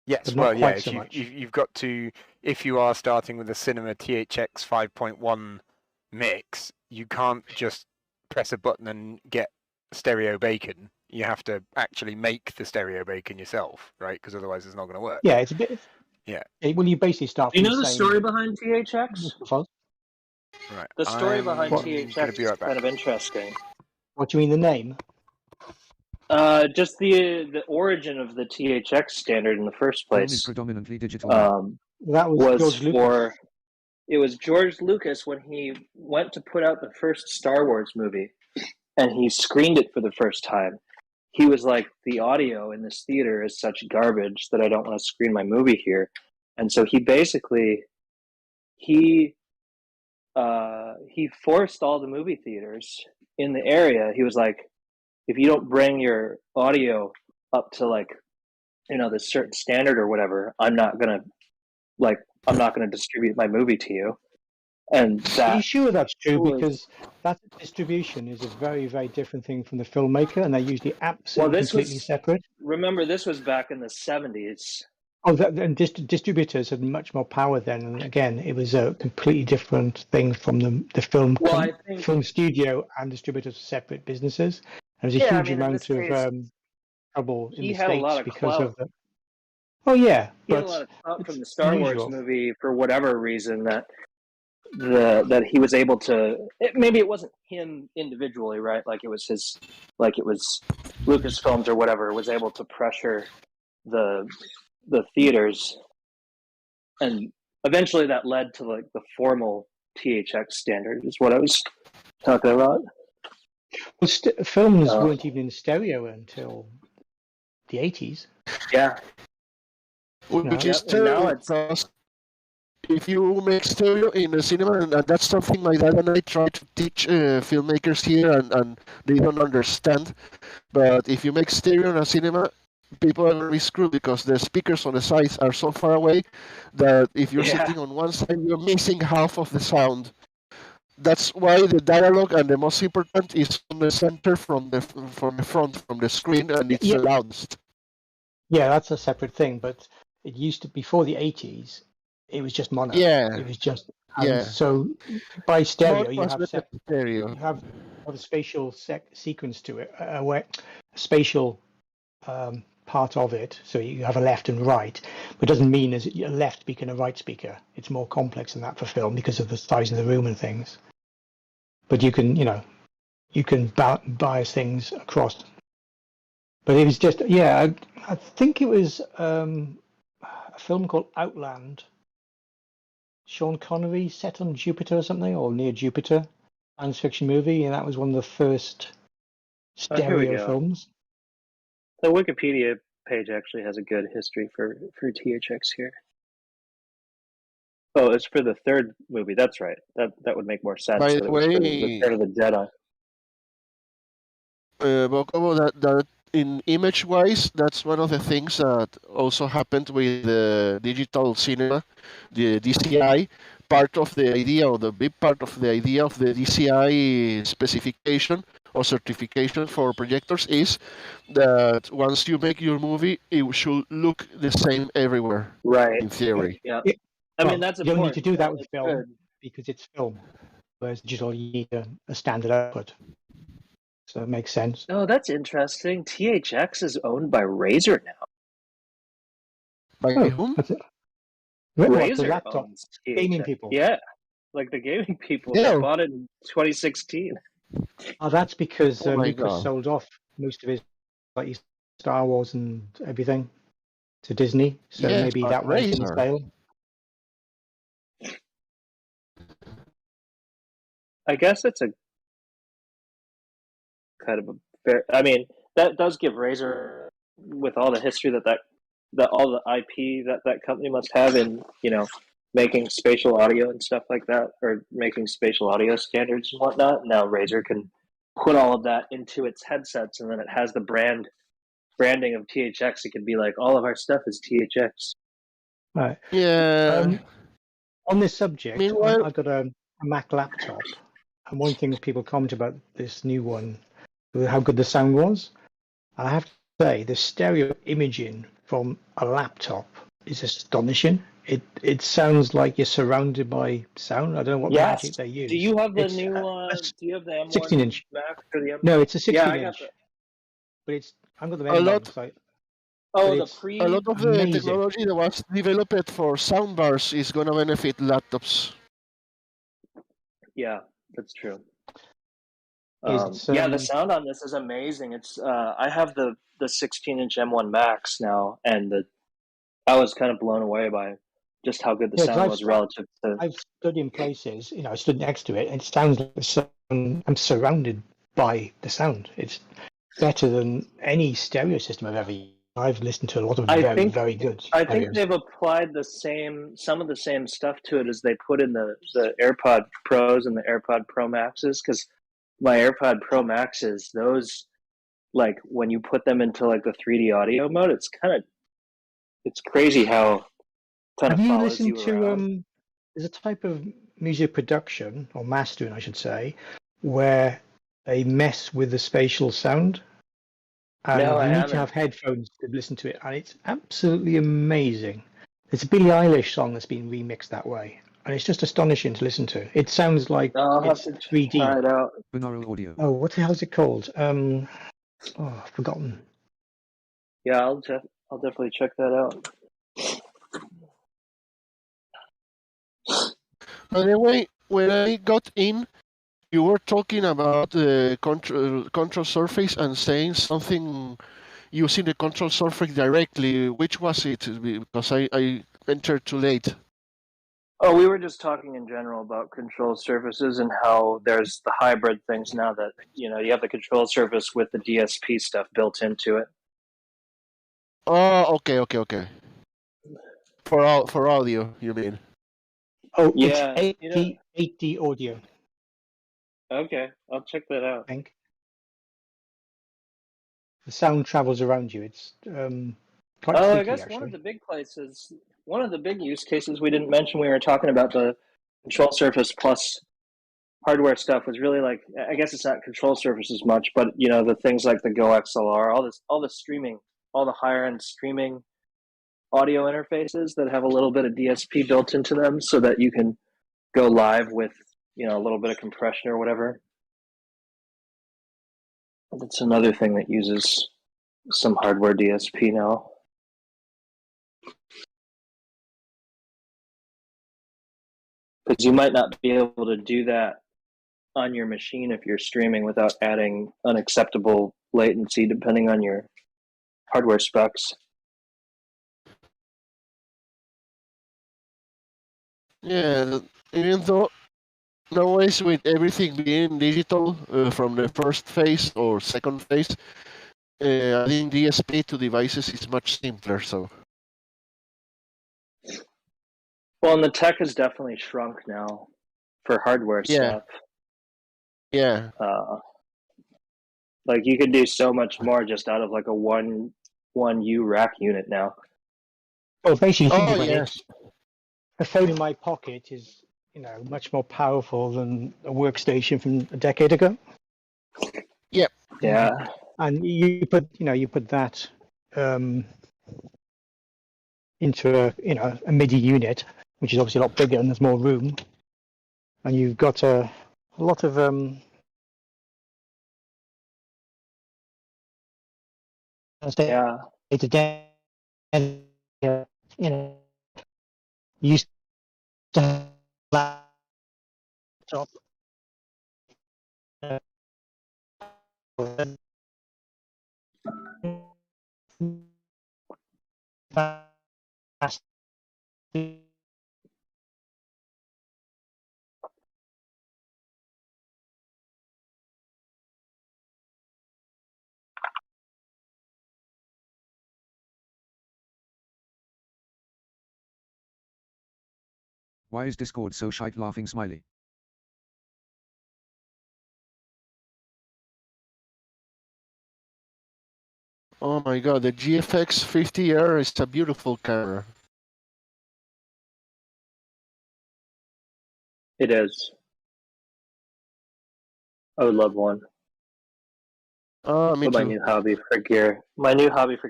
S3: Yes,
S1: But not
S3: well, yeah.
S1: quite so
S3: If
S1: much.
S3: you've got to, if you are starting with a Cinema THX 5.1 mix, you can't just press a button and get stereo bacon. You have to actually make the stereo bacon yourself, right? Because otherwise, it's not going to work.
S1: Yeah, it's a bit.
S3: Yeah.
S1: Well, you basically start.
S2: Do you
S1: from
S2: know the
S1: same
S2: story behind THX?
S1: microphone.
S3: Right.
S2: The story
S3: I'm
S2: behind
S3: gonna
S2: THX
S3: be
S2: is
S3: right back.
S2: kind of interesting.
S1: What do you mean the name?
S2: Just the origin of the THX standard in the first
S5: Film is
S2: place
S5: predominantly digital.
S1: That was
S2: was
S1: George Lucas.
S2: for it was George Lucas when he went to put out the first Star Wars movie, and he screened it for the first time. He was like, the audio in this theater is such garbage that I don't want to screen my movie here. And so he basically he forced all the movie theaters in the area. He was like, if you don't bring your audio up to like, this certain standard or whatever, I'm not gonna distribute my movie to you. And
S1: Are you
S2: that
S1: sure that's true?
S2: was-
S1: Because that distribution is a very, very different thing from the filmmaker, and they're usually absolutely
S2: this
S1: completely
S2: was-
S1: separate.
S2: remember, this was back in the 70s.
S1: Oh, and distributors had much more power then. And again, it was a completely different thing from the film
S2: Well, I think
S1: film studio and distributors were separate businces. There was a
S2: Yeah, I
S1: huge
S2: mean, in
S1: amount
S2: this
S1: of
S2: case,
S1: trouble in
S2: he
S1: the
S2: had a
S1: States
S2: lot of
S1: because
S2: clout.
S1: of the. Oh yeah,
S2: he had a lot
S1: but
S2: of clout from
S1: it's
S2: the Star Wars
S1: unusual.
S2: movie for whatever reason that he was able to. Maybe it wasn't him individually, right? Like it was Lucasfilms or whatever was able to pressure the theaters, and eventually that led to like the formal THX standard. Is what I was talking about.
S1: Well, films weren't even in stereo until the 80s.
S2: Yeah,
S4: Which
S1: No.
S4: is
S2: and now
S4: terrible
S2: it's
S4: because if you make stereo in a cinema, and that's something my dad and I try to teach filmmakers here, and they don't understand. But if you make stereo in a cinema, people are going to be screwed because the speakers on the sides are so far away that if you're
S2: Yeah.
S4: sitting on one side, you're missing half of the sound. That's why the dialogue and the most important is on the center from the front from the screen, and it's
S1: Yeah.
S4: the loudest.
S1: Yeah, that's a separate thing. But it used to before the 80s. It was just mono.
S4: Yeah.
S1: It was just.
S4: Yeah.
S1: So by stereo,
S4: Mono
S1: you
S4: was
S1: have
S4: better stereo.
S1: you have a spatial sequence to it, a spatial part of it. So you have a left and right, but it doesn't mean as a left speaker and a right speaker. It's more complex than that for film because of the size of the room and things. But you can bias things across. But it was just, I think it was a film called Outland. Sean Connery set on Jupiter or something, or near Jupiter, science fiction movie, and that was one of the first
S2: here we
S1: stereo
S2: go.
S1: films.
S2: The Wikipedia page actually has a good history for THX here. Oh, it's for the third movie. That's right. That would make more sense.
S4: By
S2: that
S4: the
S2: it was for
S4: way,
S2: Return of the Jedi.
S4: Bokobo, that in image-wise, that's one of the things that also happened with the digital cinema, the DCI. Part of the idea, or the big part of the idea of the DCI specification or certification for projectors is that once you make your movie, it should look the same everywhere,
S2: Right.
S4: in theory.
S2: Yeah.
S1: Yeah.
S2: I
S1: Well,
S2: mean, that's
S1: you don't need to
S2: important.
S1: do that with
S2: It's
S1: film
S2: good.
S1: because it's film, whereas digital you need a standard output. So it makes sense.
S2: Oh, that's interesting. THX is owned by Razer now.
S4: By
S1: Oh,
S4: whom?
S1: that's it. What, the
S2: Razer
S1: laptop
S2: owns
S1: gaming
S2: THX.
S1: people?
S2: Yeah, like the gaming people.
S4: Yeah.
S2: They bought it in 2016.
S1: Oh, that's because
S4: Oh my
S1: Lucas
S4: God.
S1: sold off most of his like his Star Wars and everything to Disney. So
S4: Yes,
S1: maybe
S4: but
S1: that was in the
S4: Razer.
S1: sale.
S2: I guess it's a kind of a fair. I mean, that does give Razer, with all the history that all the IP that company must have in making spatial audio and stuff like that, or making spatial audio standards and whatnot. Now Razer can put all of that into its headsets, and then it has the branding of THX. It could be like, all of our stuff is THX.
S1: Right.
S4: Yeah.
S1: On this subject,
S4: Meanwhile-
S1: I've got a Mac laptop, and one thing people comment about this new one, how good the sound was. I have to say, the stereo imaging from a laptop is astonishing. It sounds like you're surrounded by sound. I don't know what
S2: Yes.
S1: magic they use.
S2: Do you have the
S1: It's,
S2: new?
S1: that's
S2: Do you have the M1
S1: 16-inch.
S2: Mac or the M?
S1: No, it's a 16
S2: Yeah, I got
S1: inch,
S2: the.
S1: but it's I've got the
S4: A
S1: M1
S4: lot-
S1: site.
S2: Oh,
S1: But
S2: the
S1: it's
S2: pre.
S4: A lot of the
S1: Amazing.
S4: technology that was developed for soundbars is going to benefit laptops.
S2: Yeah, that's true.
S1: It's,
S2: yeah, the sound on this is amazing. It's I have the 16-inch M1 Max now, and I was kind of blown away by just how good the
S1: Yeah, 'cause
S2: sound
S1: I've
S2: was
S1: st-
S2: relative to.
S1: I've stood in places, I stood next to it, and it sounds like the sound. I'm surrounded by the sound. It's better than any stereo system I've ever used. I've listened to a lot of
S2: I
S1: very,
S2: think-
S1: very good.
S2: I think
S1: stereos.
S2: they've applied some of the same stuff to it as they put in the AirPod Pros and the AirPod Pro Maxes. Because my AirPod Pro Maxes, those, like, when you put them into like the 3D audio mode, it's crazy how kind
S1: Have
S2: of
S1: you
S2: follows
S1: listened
S2: you
S1: to
S2: around.
S1: there's a type of music production or mastering, I should say, where they mess with the spatial sound. And
S2: No, I
S1: you need
S2: haven't.
S1: to have headphones to listen to it, and it's absolutely amazing. There's a Billie Eilish song that's been remixed that way, and it's just astonishing to listen to. It sounds like
S2: I'll have
S1: it's
S2: to
S1: 3D.
S2: try it out.
S5: Binaural audio.
S1: Oh, what the hell is it called? I've forgotten.
S2: Yeah, I'll definitely check that out.
S4: By the way, when I got in, you were talking about the control surface and saying something using the control surface directly. Which was it? Because I entered too late.
S2: Oh, we were just talking in general about control surfaces and how there's the hybrid things now that you have the control surface with the DSP stuff built into it.
S4: Oh, okay. For audio, you mean?
S1: Oh,
S2: Yeah,
S1: it's 8D audio,
S2: Okay, I'll check that
S1: I
S2: out.
S1: think. The sound travels around you. It's quite
S2: Oh,
S1: freaky,
S2: I guess
S1: actually.
S2: one of the big use cases we didn't mention. We were talking about the control surface plus hardware stuff was really like, I guess it's not control surface as much, but the things like the Go XLR, all the streaming, all the higher end streaming audio interfaces that have a little bit of DSP built into them, so that you can go live with a little bit of compression or whatever. That's another thing that uses some hardware DSP now. Because you might not be able to do that on your machine if you're streaming without adding unacceptable latency, depending on your hardware specs.
S4: Yeah, even though nowadays with everything being digital from the first phase or second phase, adding DSP to devices is much simpler. So
S2: Well, and the tech has definitely shrunk now for hardware
S4: Yeah.
S2: stuff.
S4: yeah,
S2: Like you could do so much more just out of like a one U rack unit now.
S1: Well, basically, think
S4: Oh
S1: about
S4: yes.
S1: it. A phone in my pocket is, much more powerful than a workstation from a decade ago.
S4: Yep.
S2: Yeah.
S1: And you put that into a MIDI unit, which is obviously a lot bigger and there's more room, and you've got a lot of
S2: Yeah.
S1: to day, you used to have laptop.
S5: Why is Discord so shite? Laughing smiley.
S4: Oh my god, the GFX 50R is a beautiful camera.
S2: It is. I would love one.
S4: Oh, me
S2: But my
S4: too.
S2: new hobby for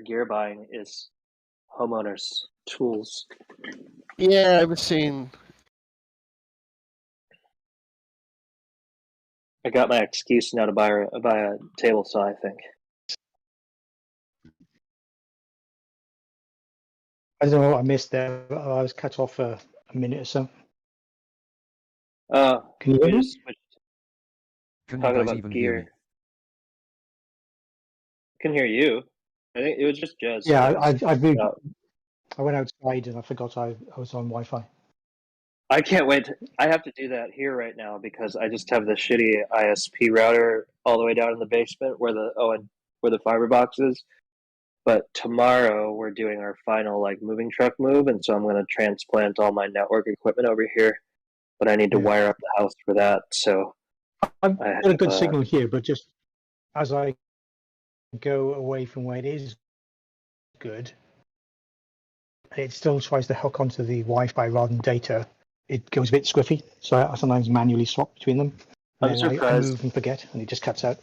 S2: gear buying is homeowners tools.
S4: Yeah, I've seen.
S2: I got my excuse now to buy a table saw, I think.
S1: I don't know what I missed there. I was cut off for a minute or so. Can you
S2: We
S1: hear me?
S2: just switched
S5: Can you
S2: talking
S5: guys
S2: about
S5: even hear me?
S2: gear. Can hear you. I think it was just Jez.
S1: Yeah,
S2: that
S1: I moved.
S2: out.
S1: I went outside and I forgot I was on Wi-Fi.
S2: I can't wait. I have to do that here right now because I just have the shitty ISP router all the way down in the basement where the fiber box is. But tomorrow we're doing our final moving truck move, and so I'm going to transplant all my network equipment over here. But I need to wire up the house for that. So
S1: I've got a good signal here, but just as I go away from where it is good, it still tries to hook onto the Wi-Fi rather than data. It goes a bit squiffy, so I sometimes manually swap between them.
S2: I'm
S1: And then I
S2: surprised.
S1: move and forget, and it just cuts out.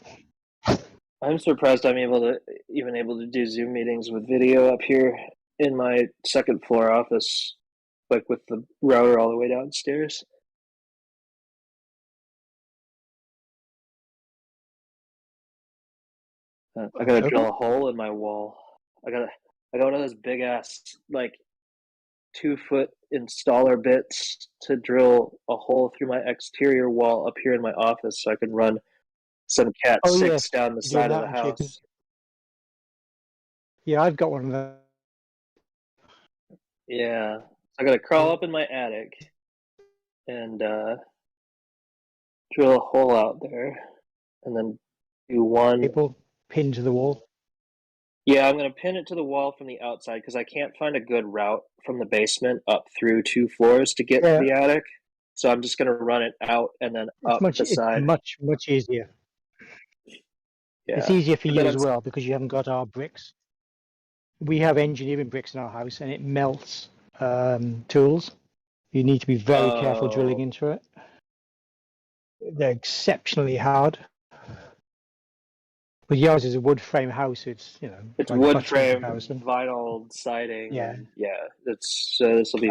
S2: I'm surprised I'm able to do Zoom meetings with video up here in my second floor office, like with the router all the way downstairs. I gotta drill a hole in my wall. I got one of those big ass 2-foot installer bits to drill a hole through my exterior wall up here in my office so I can run some Cat 6 down the side of the house.
S1: Yeah, I've got one of those.
S2: Yeah, I gotta crawl up in my attic and drill a hole out there, and then do one.
S1: People pinned to the wall.
S2: Yeah, I'm gonna pin it to the wall from the outside because I can't find a good route from the basement up through 2 floors to get to the attic. So I'm just gonna run it out and then up the side.
S1: It's much easier.
S2: Yeah.
S1: It's easier for you as well because you haven't got our bricks. We have engineering bricks in our house, and it melts tools. You need to be very careful drilling into it. They're exceptionally hard. But yours is a wood frame house. It's
S2: it's like wood frame, vinyl siding.
S1: Yeah,
S2: It's this will be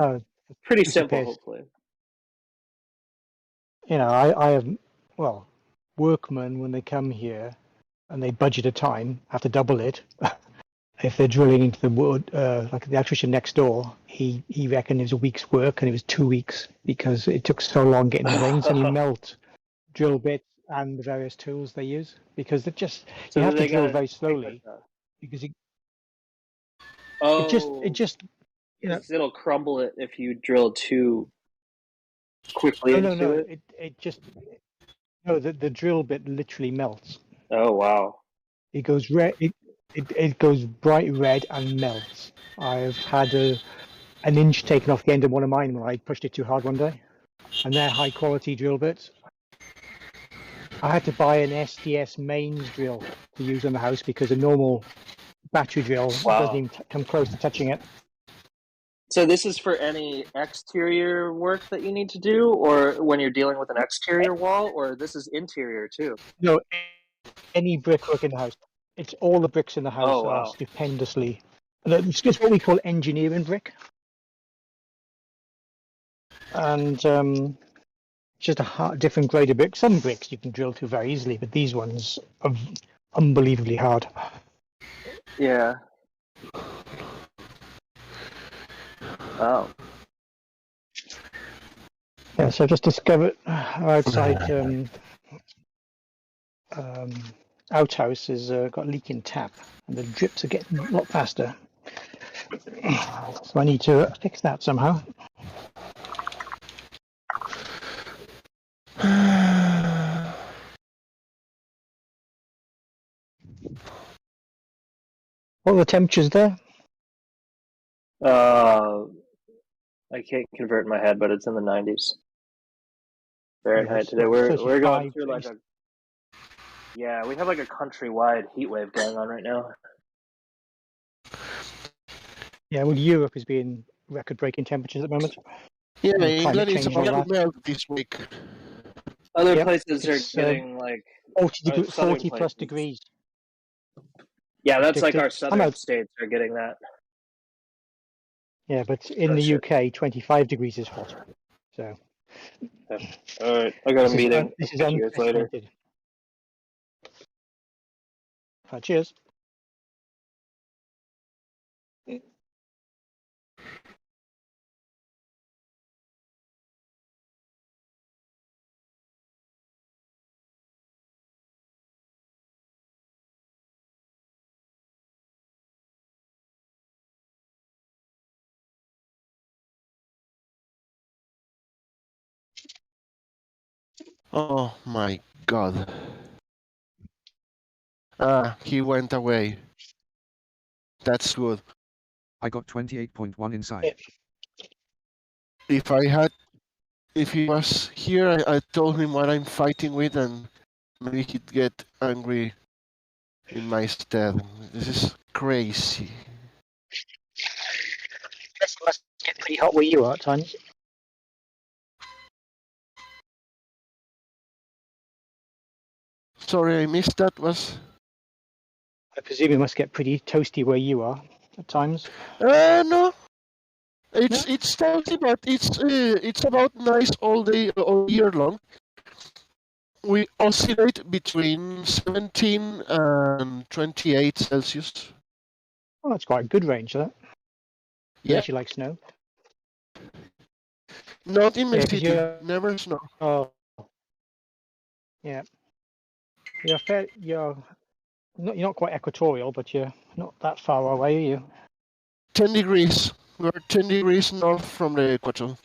S2: pretty simple, hopefully.
S1: I have workmen when they come here and they budget a time have to double it. If they're drilling into the wood, like the electrician next door, he reckoned it was a week's work and it was 2 weeks because it took so long getting the things, and you melt drill bits and the various tools they use because you have to drill very slowly because
S2: it'll crumble it if you drill too quickly into it.
S1: The drill bit literally melts.
S2: Oh wow!
S1: It goes red. It goes bright red and melts. I've had an inch taken off the end of one of mine when I pushed it too hard one day, and they're high quality drill bits. I had to buy an SDS mains drill to use on the house because a normal battery drill doesn't even come close to touching it.
S2: So this is for any exterior work that you need to do, or when you're dealing with an exterior wall, or this is interior too?
S1: No, any brickwork in the house. It's all the bricks in the house
S2: Oh,
S1: are
S2: wow.
S1: stupendously. It's what we call engineering brick, and just a different grade of brick. Some bricks you can drill through very easily, but these ones are unbelievably hard.
S2: Yeah. Oh.
S1: Yeah, so I just discovered our outside outhouse has got a leaking tap, and the drips are getting a lot faster. So I need to fix that somehow. What are the temperatures there?
S2: I can't convert in my head, but it's in the 90s Fahrenheit
S1: Yes,
S2: today.
S1: well,
S2: We're going
S1: 35
S2: through like
S1: degrees.
S2: we have like a countrywide heat wave going on right now.
S1: Yeah, well, Europe is being record-breaking temperatures at the moment.
S4: Yeah,
S1: And
S4: England
S1: climate
S4: is
S1: change and
S4: about
S1: all
S4: to
S1: that.
S4: melt this week.
S2: Other
S1: Yep,
S2: places are
S1: it's,
S2: getting like
S1: 40,
S2: southern
S1: 40 plus
S2: places.
S1: degrees.
S2: Yeah, that's like
S1: predicted.
S2: our
S1: I'm
S2: southern
S1: out.
S2: states are getting that.
S1: Yeah, but in
S2: Oh,
S1: the
S2: shit.
S1: UK, 25 degrees is hot. So
S2: All right, I got a meeting.
S1: this is
S2: I'll catch you guys later.
S1: unprecedented. Cheers.
S4: Oh my god. He went away. That's good.
S5: I got 28.1 inside.
S4: If he was here, I told him what I'm fighting with, and maybe he'd get angry in my stead. This is crazy.
S1: It must get pretty hot where you are at times.
S4: Sorry, I missed that. Was
S1: I presume it must get pretty toasty where you are at times.
S4: no. It's toasty, but it's about nice all day, all year long. We oscillate between 17 and 28 Celsius.
S1: Oh, that's quite a good range, that.
S4: Yeah.
S1: Unless you like snow.
S4: Not in my
S1: Yeah, 'cause
S4: city.
S1: you're-
S4: Never snow.
S1: Oh, yeah. You're not quite equatorial, but you're not that far away, are you?
S4: 10 degrees. We're 10 degrees north from the equator.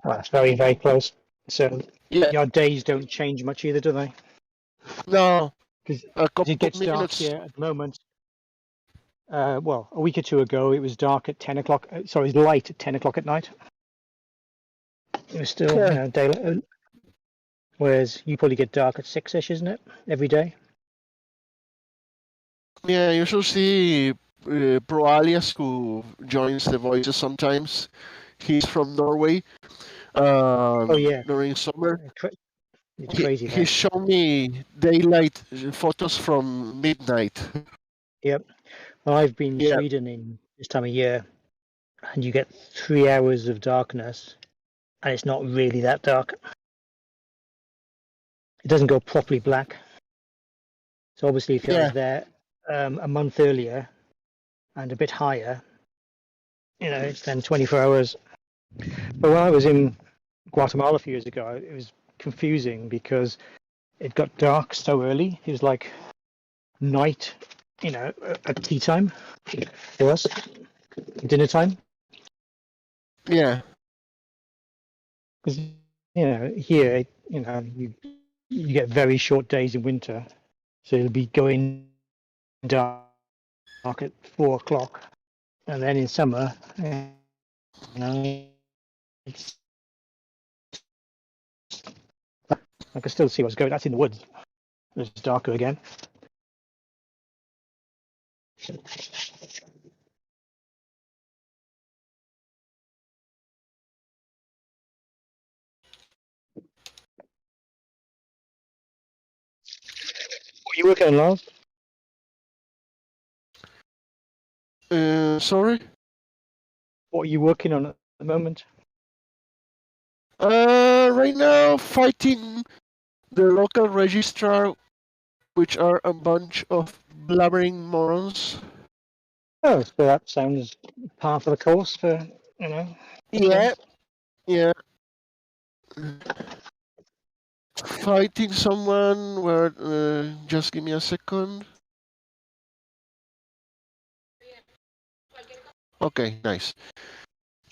S1: That's very, very close. So
S4: Yeah.
S1: your days don't change much either, do they?
S4: No.
S1: Because
S4: A couple
S1: it gets dark
S4: minutes.
S1: here at the moment. Well, a week or two ago, it was dark at 10 o'clock. Sorry, it was light at 10 o'clock at night. It was still daylight. Whereas you probably get dark at 6-ish, isn't it? Every day?
S4: Yeah, you should see Pro Alias, who joins the voices sometimes. He's from Norway.
S1: Oh, yeah.
S4: During summer.
S1: It's crazy.
S4: He showed me daylight photos from midnight.
S1: Yep. Well, I've been in Sweden in this time of year, and you get 3 hours of darkness, and it's not really that dark. It doesn't go properly black. So obviously, if I was there a month earlier and a bit higher, it's then 24 hours. But when I was in Guatemala a few years ago, it was confusing because it got dark so early. It was like night, at tea time for us, dinner time.
S4: Yeah.
S1: Because here, you get very short days in winter, so it'll be going dark at 4 o'clock, and then in summer, it's I can still see what's going. That's in the woods. It's darker again. What are you working on, Lars?
S4: Sorry?
S1: What are you working on at the moment?
S4: Right now, fighting the local registrar, which are a bunch of blabbering morons.
S1: Oh, so that sounds par for the course for, you know.
S4: Yeah, yeah. Fighting someone where, just give me a second. Okay, nice.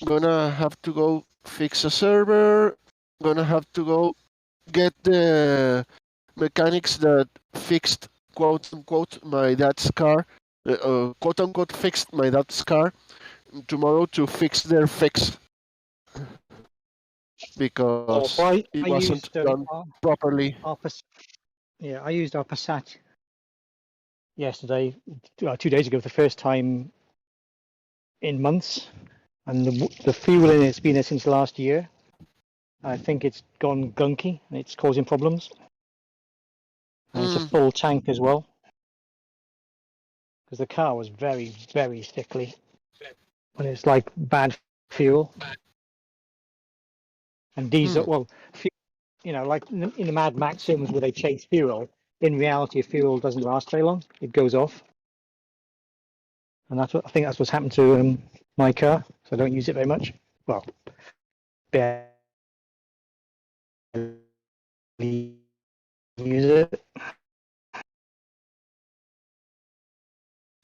S4: Gonna have to go fix a server. Gonna have to go get the mechanics that fixed, quote unquote, my dad's car. Quote unquote, fixed my dad's car tomorrow to fix their fix. Because it wasn't done properly.
S1: Yeah, I used our Passat yesterday, 2 days ago, for the first time in months, and the fuel in it's been there since last year. I think it's gone gunky and it's causing problems. And it's a full tank as well, because the car was very, very thickly when it's like bad fuel. And diesel, well, you know, like in the Mad Max films where they chase fuel, in reality, fuel doesn't last very long. It goes off. And that's what I think that's what's happened to my car. So I don't use it very much. Well, barely use it.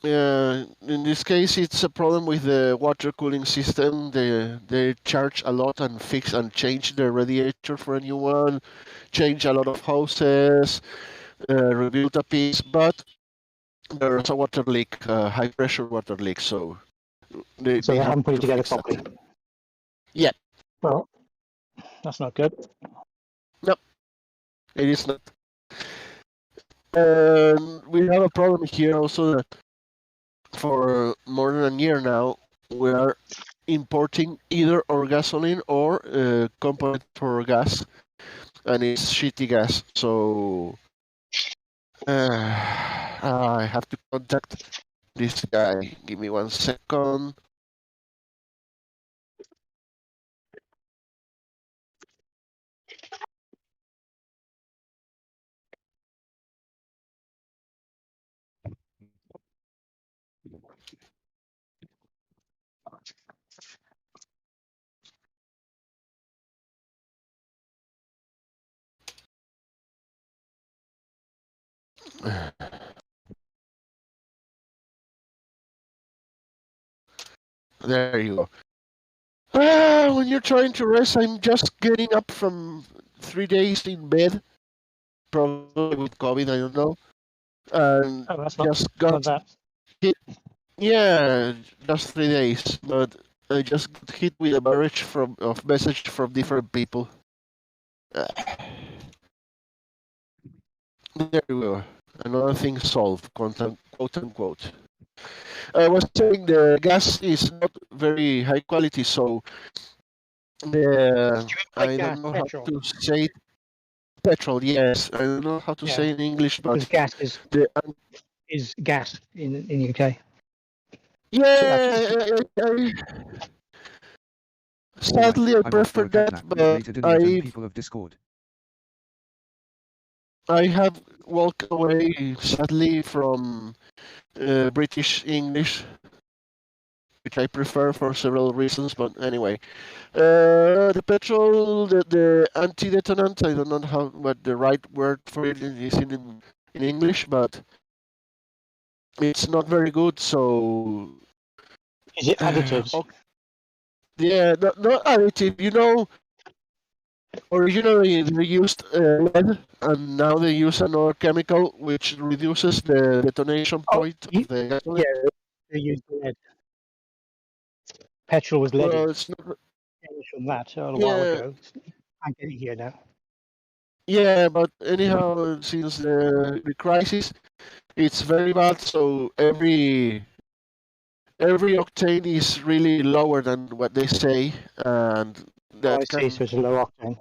S4: Yeah, in this case, it's a problem with the water cooling system. They charge a lot and fix and change the radiator for a new one, change a lot of hoses, rebuild a piece, but there's a water leak, high pressure water leak. So they
S1: haven't put it together properly.
S4: Yeah.
S1: Well, that's not good.
S4: Nope, it is not. And we have a problem here also that for more than a year now, we are importing either our gasoline or component for gas, and it's shitty gas. So I have to contact this guy. Give me 1 second. There you go. When you're trying to rest, I'm just getting up from 3 days in bed, probably with COVID, I don't know, and just got hit. Yeah, just 3 days, but I just got hit with a barrage of message from different people. There you go. Another thing solved, quote unquote. I was saying the gas is not very high quality, so I don't know how to say it. Petrol, yes. I don't know how to say in English, but
S1: gas is gas in the UK.
S4: Yeah, sadly, I prefer that, but
S5: people of Discord.
S4: I have walked away, sadly, from British English, which I prefer for several reasons, but anyway. The petrol, the anti-detonant, I don't know what the right word for it is in English, but it's not very good, so...
S1: Is it additives?
S4: Yeah, not additive, you know... Originally, they used lead, and now they use another chemical which reduces the detonation point of the gasoline.
S1: Yeah, they used lead. Petrol was leaded.
S4: Well, it's not...
S1: From that a while ago. I can't get it here now.
S4: Yeah, but anyhow, since the crisis, it's very bad. So every octane is really lower than what they say, and
S1: Oh, I
S4: that
S1: see.
S4: can
S1: So it's a low octane.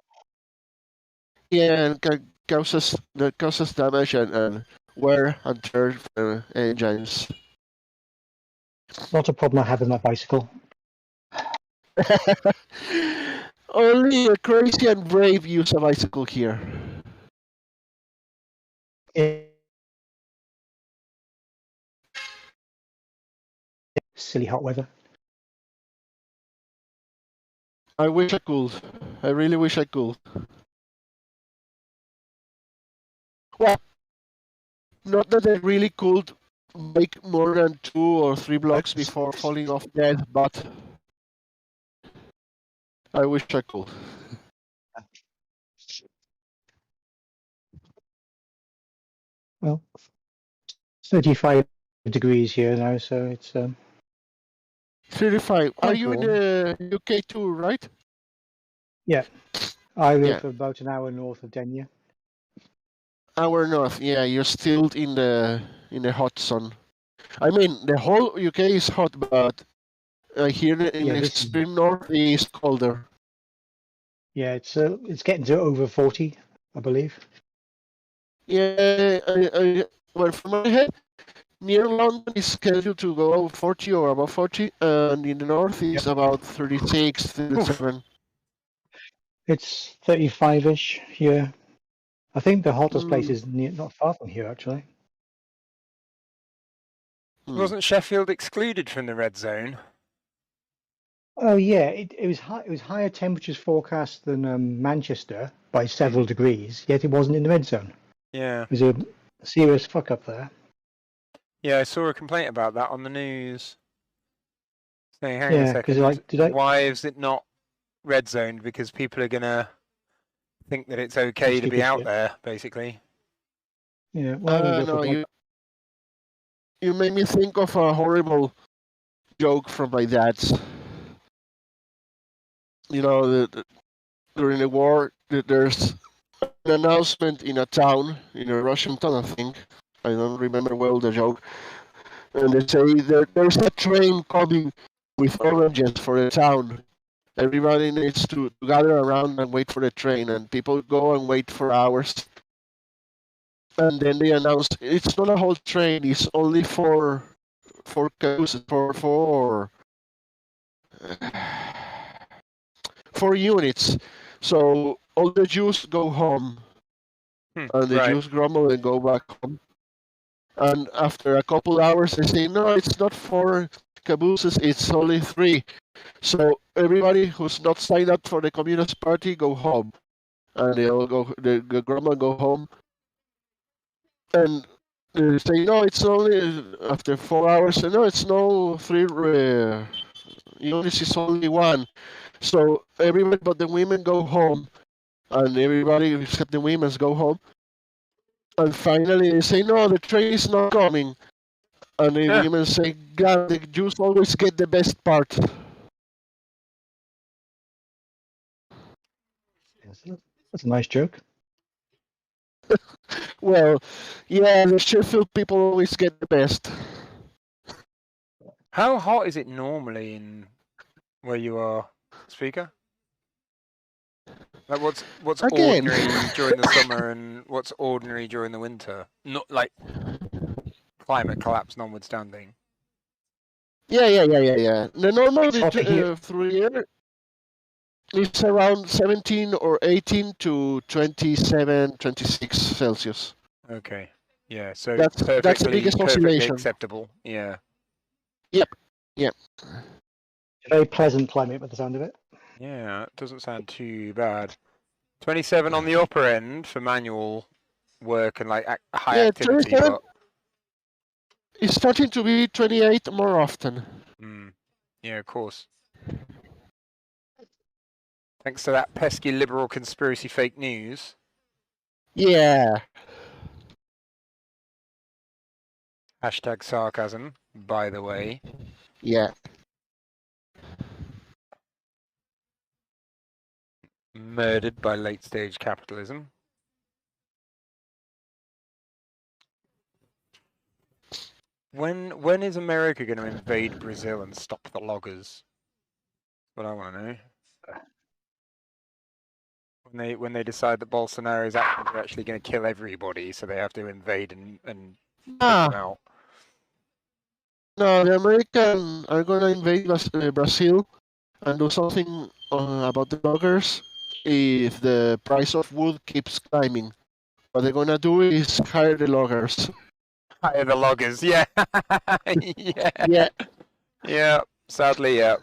S4: and can causes damage and wear and tear for engines.
S1: Not a problem I have with my bicycle.
S4: Only a crazy and brave use a bicycle here.
S1: Yeah. Silly hot weather.
S4: I wish I could. I really wish I could. Well, not that I really could make more than 2 or 3 blocks before falling off dead, but I wish I could.
S1: Well, 35 degrees here now, so it's
S4: 35. Are
S1: quite
S4: you in
S1: warm.
S4: the UK too, right?
S1: I
S4: Yeah.
S1: live about an hour north of Denyer.
S4: Hour north. Yeah, you're still in the hot sun. I mean, the whole UK is hot, but here in
S1: Yeah,
S4: the
S1: this is
S4: extreme north is colder.
S1: yeah, it's getting to over 40, I believe.
S4: Yeah, well, from my head, near London is scheduled to go 40 or above 40, and in the north is about 36, 37.
S1: It's 35-ish here. I think the hottest place
S4: Mm.
S1: is not far from here, actually.
S3: Wasn't Sheffield excluded from the red zone?
S1: Oh yeah, it was high. It was higher temperatures forecast than Manchester by several degrees. Yet it wasn't in the red zone.
S3: Yeah.
S1: It was a serious fuck up there.
S3: Yeah, I saw a complaint about that on the news. Saying, hang on a
S1: Yeah, because
S3: second, why is it not red zoned? Because people are gonna think that it's okay to be
S1: stupid
S3: out
S1: shit.
S3: there, basically.
S1: Yeah, well,
S4: No, you made me think of a horrible joke from my dad's. You know, during the war, there's an announcement in a town, in a Russian town, I think. I don't remember well the joke. And they say there's a train coming with oranges for the town. Everybody needs to gather around and wait for the train, and people go and wait for hours. And then they announce it's not a whole train; it's only for cabooses, for units. So all the Jews go home, and the
S3: Right.
S4: Jews grumble and go back home. And after a couple hours, they say, no, it's not 4 cabooses; it's only 3. So everybody who's not signed up for the Communist Party go home, and they all go. The grandma go home, and they say no, it's only after 4 hours. No, it's no 3 units. It's only 1. So everybody but the women go home, and everybody except the women go home. And finally, they say no, the train is not coming. And the women say, God, the Jews always get the best part.
S1: That's a nice joke.
S4: Well, yeah, the Sheffield people always get the best.
S3: How hot is it normally in where you are, speaker? Like what's
S4: Again.
S3: ordinary during the summer and what's ordinary during the winter? Not like climate collapse notwithstanding.
S4: Yeah. The normal
S1: It's hotter here.
S4: through the year is around 17 or 18 to 27, 26 Celsius.
S3: Okay. Yeah, so
S4: That's the biggest
S3: perfectly
S4: oscillation.
S3: acceptable. Yeah.
S4: Yep.
S1: Very pleasant climate by the sound of it.
S3: Yeah, it doesn't sound too bad. 27 on the upper end for manual work and like high activity.
S4: 27
S3: But...
S4: It's starting to be 28 more often.
S3: Yeah, of course. Thanks to that pesky liberal conspiracy fake news.
S4: Yeah.
S3: Hashtag sarcasm, by the way.
S4: Yeah.
S3: Murdered by late stage capitalism. When is America going to invade Brazil and stop the loggers? What I want to know. When they decide that Bolsonaro's actions are actually going to kill everybody, so they have to invade and take them out.
S4: No, the Americans are gonna invade Brazil and do something about the loggers if the price of wood keeps climbing. What they're gonna do is hire the loggers.
S3: Hire the loggers, yeah. Yeah.
S4: Yeah.
S3: Yeah, sadly, yeah.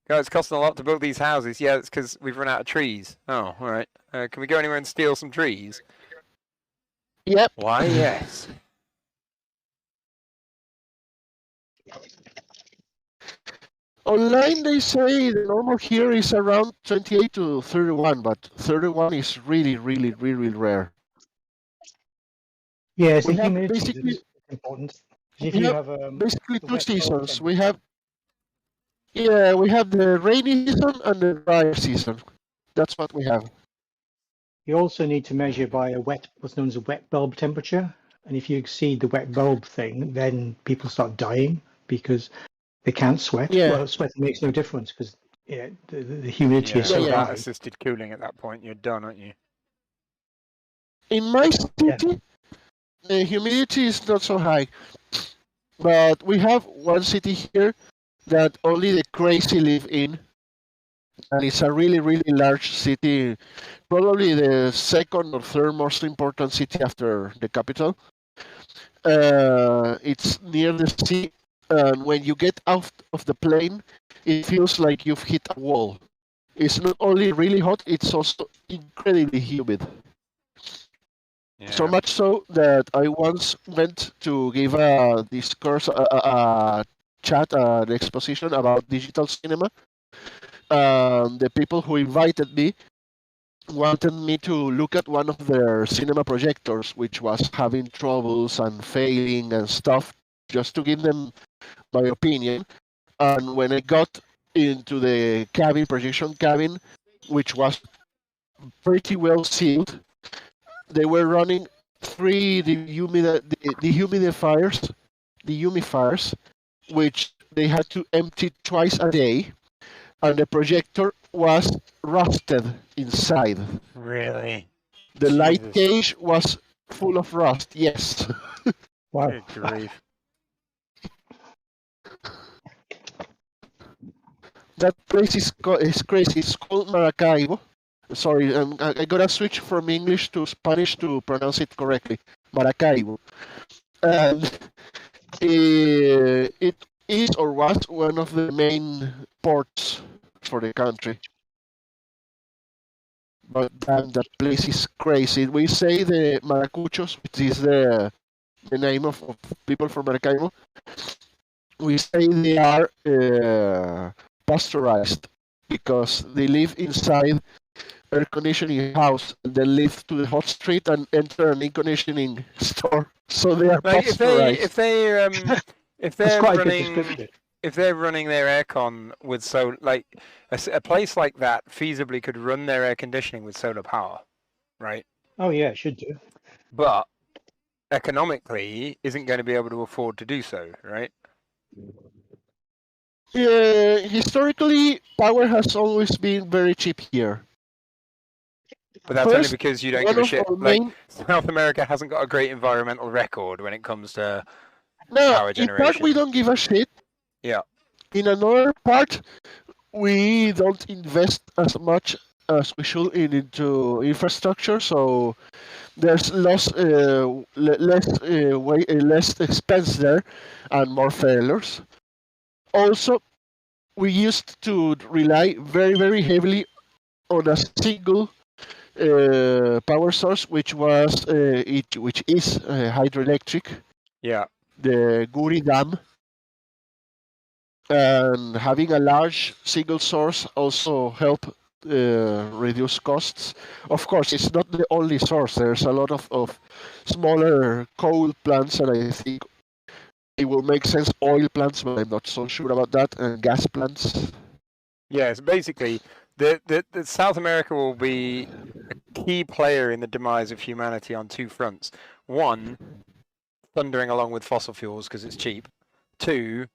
S3: God, it's costing a lot to build these houses. Yeah, it's because we've run out of trees. Oh, all right. Can we go anywhere and steal some trees?
S4: Yep.
S3: Why, yes.
S4: Online they say the normal here is around 28 to 31, but 31 is really, really, really rare.
S1: Yes,
S4: We
S1: the
S4: have
S1: humidity
S4: basically-
S1: is important. If
S4: we
S1: you
S4: have
S1: have
S4: Basically
S1: the
S4: two
S1: wet bulb
S4: seasons. We
S1: temperature.
S4: have the rainy season and the dry season. That's what we have.
S1: You also need to measure by what's known as a wet bulb temperature. And if you exceed the wet bulb thing, then people start dying because they can't sweat.
S4: Yeah.
S1: Well, sweating makes no difference because the humidity is so
S4: Yeah.
S1: high.
S3: Assisted cooling at that point, you're done, aren't you?
S4: In my city, the humidity is not so high, but we have one city here that only the crazy live in, and it's a really, really large city, probably the second or third most important city after the capital. It's near the sea, and when you get out of the plane, it feels like you've hit a wall. It's not only really hot, it's also incredibly humid.
S3: Yeah.
S4: So much so that I once went to give a discourse, a chat, an exposition about digital cinema. The people who invited me wanted me to look at one of their cinema projectors, which was having troubles and failing and stuff, just to give them my opinion. And when I got into the projection cabin, which was pretty well sealed, they were running 3 dehumidifiers, which they had to empty twice a day, and the projector was rusted inside.
S3: Really?
S4: The light
S3: Jesus.
S4: cage was full of rust. Yes.
S1: Wow.
S3: Good grief.
S4: That place is crazy. It's called Maracaibo. Sorry, I gotta switch from English to Spanish to pronounce it correctly. Maracaibo. And it is or was one of the main ports for the country. But damn, that place is crazy. We say the Maracuchos, which is the name of people from Maracaibo. We say they are pasteurized because they live inside air conditioning house and then live to the hot street and enter an air conditioning store. So they are
S3: Like
S4: pasteurized.
S3: if they're
S1: That's quite a good
S3: running
S1: description.
S3: if they're running their aircon with a place like that feasibly could run their air conditioning with solar power, right?
S1: Oh yeah, it should do.
S3: But economically isn't going to be able to afford to do so, right?
S4: Historically, power has always been very cheap here.
S3: But that's only
S4: First,
S3: because you don't
S4: one
S3: give a
S4: of
S3: shit.
S4: our
S3: Like
S4: main-
S3: South America hasn't got a great environmental record when it comes to
S4: No,
S3: power
S4: in part we
S3: generation.
S4: don't give a shit.
S3: Yeah.
S4: In another part, we don't invest as much as we should into infrastructure, so there's less expense there and more failures. Also, we used to rely very, very heavily on a single power source, which is hydroelectric,
S3: Yeah.
S4: the Guri Dam. And having a large single source also help reduce costs. Of course, it's not the only source. There's a lot of smaller coal plants, and I think it will make sense oil plants, but I'm not so sure about that, and gas plants.
S3: Yes, basically, the South America will be a key player in the demise of humanity on two fronts. One, thundering along with fossil fuels because it's cheap. 2,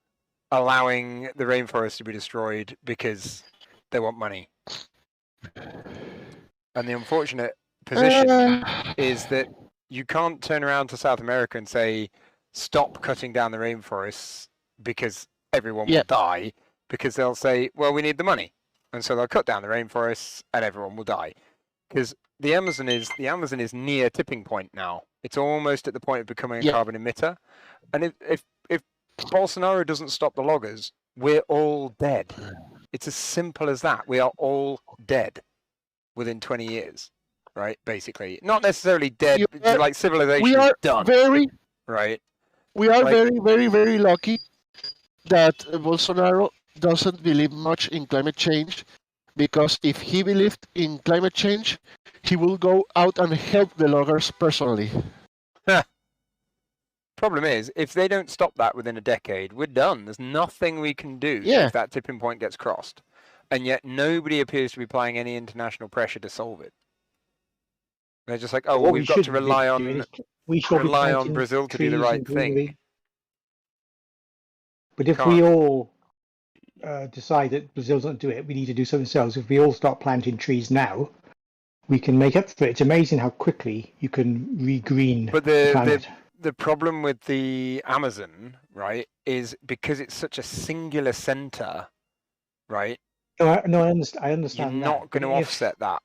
S3: allowing the rainforest to be destroyed because they want money. And the unfortunate position is that you can't turn around to South America and say, stop cutting down the rainforests because everyone will die, because they'll say, well, we need the money. And so they'll cut down the rainforests and everyone will die. Because the Amazon is near tipping point now. It's almost at the point of becoming a carbon emitter. And if Bolsonaro doesn't stop the loggers, we're all dead. It's as simple as that. We are all dead within 20 years, right? Basically, not necessarily dead, like civilization
S4: we are
S3: is done. Right.
S4: We are very, very, very lucky that Bolsonaro doesn't believe much in climate change, because if he believed in climate change, he will go out and help the loggers personally.
S3: Problem is, if they don't stop that within a decade, we're done. There's nothing we can do if that tipping point gets crossed. And yet nobody appears to be applying any international pressure to solve it. They're just like, oh, well, we've got to rely on Brazil to do the right thing.
S1: But if we all decide that Brazil doesn't do it, we need to do something ourselves. If we all start planting trees now, we can make up for it. It's amazing how quickly you can regreen the planet.
S3: The problem with the Amazon, right, is because it's such a singular center, right?
S1: No, I understand.
S3: You're not going to offset that.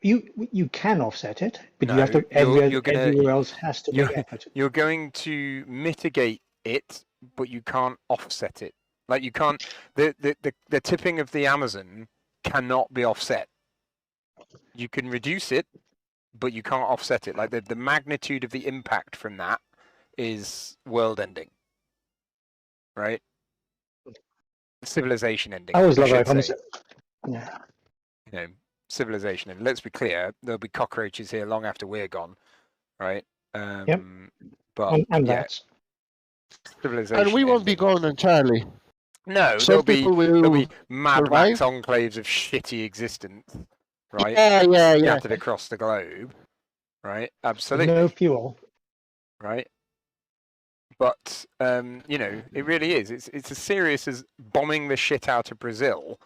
S1: You can offset it, but you have to. Everywhere else has to make effort.
S3: You're going to mitigate it, but you can't offset it. Like you can't. The tipping of the Amazon cannot be offset. You can reduce it, but you can't offset it. Like the magnitude of the impact from that is world-ending, right? Civilization ending.
S1: I always love that.
S3: Yeah. You know, civilization. And let's be clear, there'll be cockroaches here long after we're gone, right? But
S1: that's
S3: civilization.
S4: And we won't be gone entirely.
S3: No, there'll be Mad Max enclaves of shitty existence, right?
S4: Yeah.
S3: Scattered across the globe, right? Absolutely.
S1: No fuel,
S3: right? But you know, it really is. It's as serious as bombing the shit out of Brazil,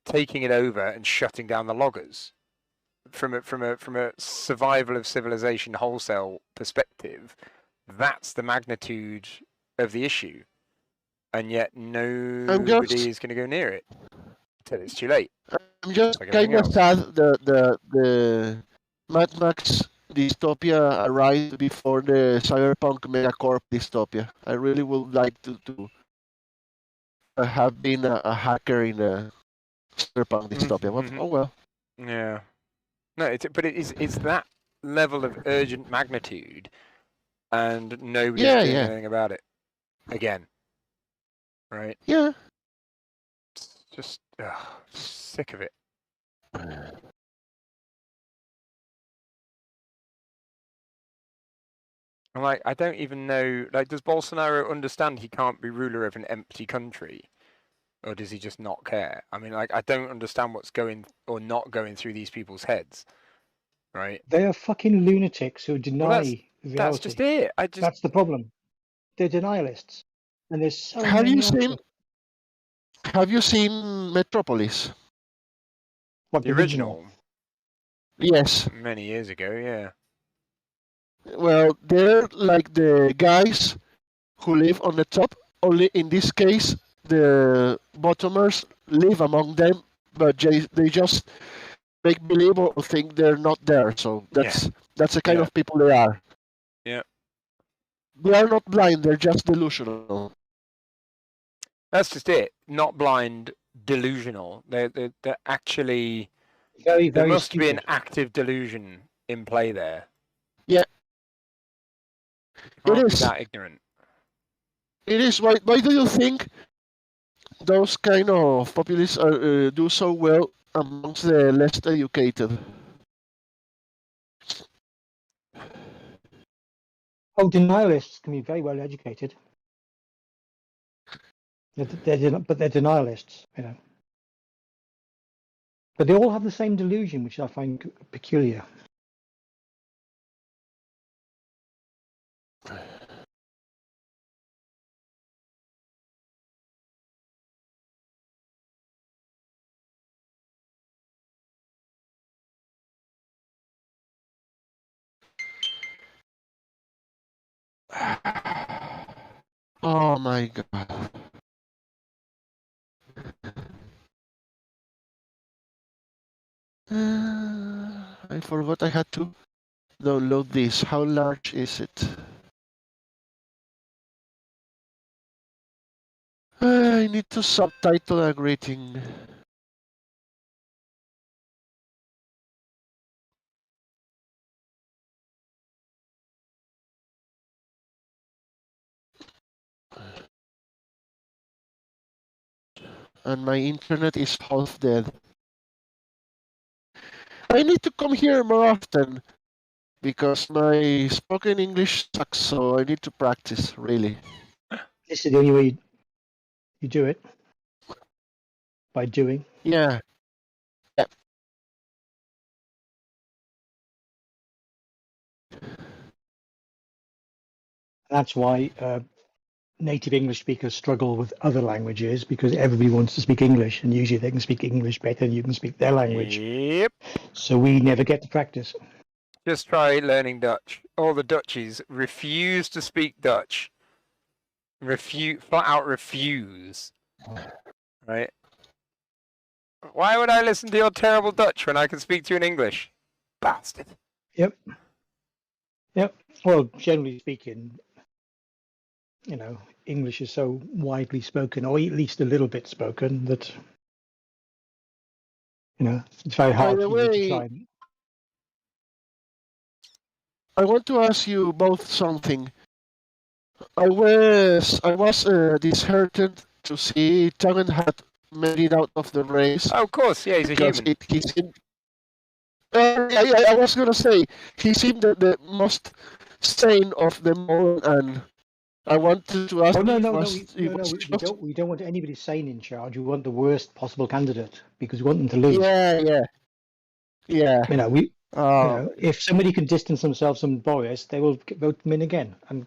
S3: taking it over and shutting down the loggers. From a survival of civilization wholesale perspective, that's the magnitude of the issue, and yet nobody is going to go near it until it's too late.
S4: I'm just kind of sad the Mad Max dystopia arrived before the Cyberpunk Megacorp dystopia. I really would like to have been a hacker in a Cyberpunk dystopia. But, oh well.
S3: Yeah. No, it's that level of urgent magnitude, and nobody's doing anything about it. Again. Right?
S4: Yeah.
S3: Just sick of it. I'm like, I don't even know. Like, does Bolsonaro understand he can't be ruler of an empty country, or does he just not care? I mean, like, I don't understand what's going or not going through these people's heads, right?
S1: They are fucking lunatics who deny reality.
S3: That's just it.
S1: That's the problem. They're denialists, and there's so
S4: have
S1: many.
S4: Have you seen Metropolis?
S1: What,
S3: the original?
S4: Yes.
S3: Many years ago, yeah.
S4: Well, they're like the guys who live on the top. Only in this case, the bottomers live among them, but they just make believe or think they're not there. So that's the kind of people they are.
S3: Yeah.
S4: They are not blind. They're just delusional.
S3: That's just it. Not blind, delusional. They're actually.
S1: Very,
S3: there
S1: very
S3: must
S1: stupid.
S3: be an active delusion in play there.
S4: Yeah.
S3: Can't
S4: It
S3: be
S4: is
S3: that ignorant.
S4: It is. Why do you think those kind of populists do so well amongst the less educated?
S1: Oh, denialists can be very well educated. But they're denialists, you know. But they all have the same delusion, which I find peculiar.
S4: Oh my god. I forgot I had to download this. How large is it? I need to subtitle a greeting. And my internet is half dead. I need to come here more often because my spoken English sucks, so I need to practice, really.
S1: This is the only way you do it, by doing.
S4: Yeah.
S1: That's why native English speakers struggle with other languages, because everybody wants to speak English, and usually they can speak English better than you can speak their language.
S3: Yep.
S1: So we never get to practice.
S3: Just try learning Dutch. All the Dutchies refuse to speak Dutch. Flat out refuse. Right? Why would I listen to your terrible Dutch when I can speak to you in English? Bastard.
S1: Yep. Well, generally speaking, you know, English is so widely spoken, or at least a little bit spoken, that, you know, it's very hard
S4: By the
S1: for you to
S4: way,
S1: try and...
S4: I want to ask you both something. I was disheartened to see Tangen had made it out of the race.
S3: Oh, of course, yeah, he's a
S4: because
S3: human.
S4: he seemed, I was gonna say he seemed the most sane of them all, and I wanted to ask.
S1: Oh, no,
S4: if
S1: no, no,
S4: was,
S1: we,
S4: if
S1: no, no,
S4: was
S1: we
S4: just-
S1: don't. We don't want anybody sane in charge. We want the worst possible candidate, because we want them to lose.
S4: Yeah.
S1: You know, you
S4: Uh,
S1: know, if somebody can distance themselves from Boris, they will vote them in again, and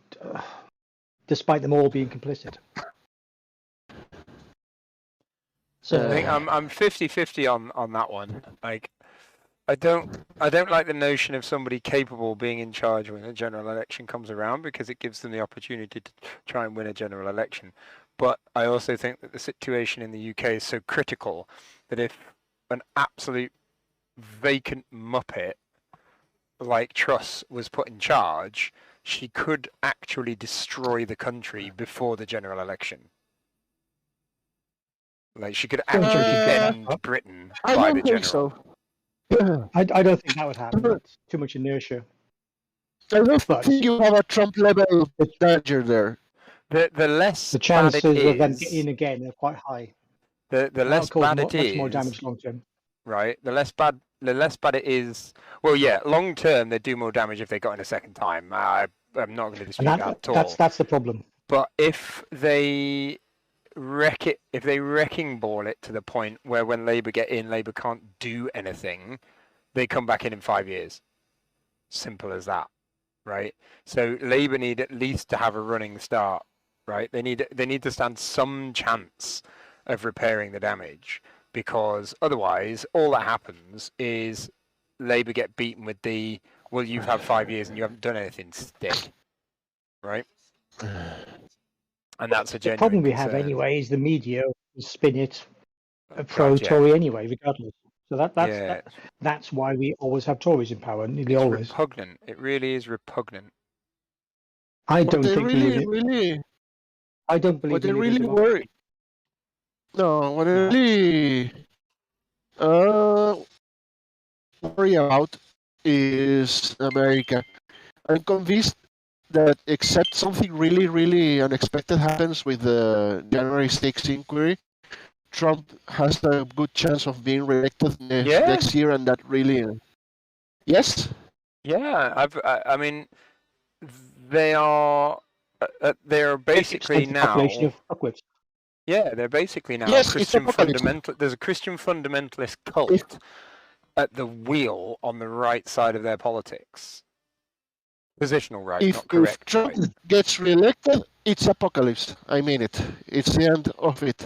S1: despite them all being complicit. So
S3: I think I'm 50-50 on that one. Like, I don't like the notion of somebody capable being in charge when a general election comes around, because it gives them the opportunity to try and win a general election. But I also think that the situation in the UK is so critical that if an absolute vacant muppet like Truss was put in charge, she could actually destroy the country before the general election. Like, she could actually end Britain
S4: I
S3: by
S4: don't
S3: the
S4: think
S3: general.
S4: so.
S1: I don't think that would happen. That's too much inertia.
S4: I don't
S1: But
S4: think you have a Trump level danger there.
S3: The less
S1: the
S3: bad it
S1: chances of them
S3: is,
S1: getting in again are quite high.
S3: the less
S1: That'll cause
S3: bad it
S1: much more
S3: is,
S1: damage long term.
S3: right? The less bad it is. Well, yeah, long term they do more damage if they got in a second time. I'm not going to dispute
S1: And
S3: that at all.
S1: that's the problem.
S3: But if they wrecking ball it to the point where when Labour get in, Labour can't do anything, they come back in 5 years. Simple as that, right? So Labour need at least to have a running start, right? They need to stand some chance of repairing the damage, because otherwise all that happens is Labour get beaten with the, well, you've had 5 years and you haven't done anything stick, right? And that's a
S1: The
S3: genuine
S1: problem we have
S3: concern.
S1: anyway is the media will spin it a
S3: Right, yeah.
S1: pro-Tory anyway, regardless. So
S3: Yeah.
S1: that's why we always have Tories in power, nearly
S3: It's
S1: always.
S3: repugnant. It really is repugnant.
S1: I
S4: But
S1: don't
S4: they
S1: think
S4: really,
S1: I don't believe
S4: what they
S1: we live in
S4: really
S1: democracy.
S4: worry. No, what they
S1: No.
S4: really worry about is America. I'm convinced that except something really, really unexpected happens with the January 6th inquiry, Trump has a good chance of being reelected
S3: Yeah.
S4: next year, and that really. Yes?
S3: Yeah, I mean, they're basically
S1: 50% of the population
S3: now.
S1: of fuckwits.
S3: Yeah, they're basically now
S4: Yes, it's
S3: Christian
S4: apocalypse.
S3: There's a Christian fundamentalist cult at the wheel on the right side of their politics. Positional right,
S4: If
S3: not correct
S4: Trump
S3: right.
S4: gets reelected, it's apocalypse. I mean it. It's the end of it.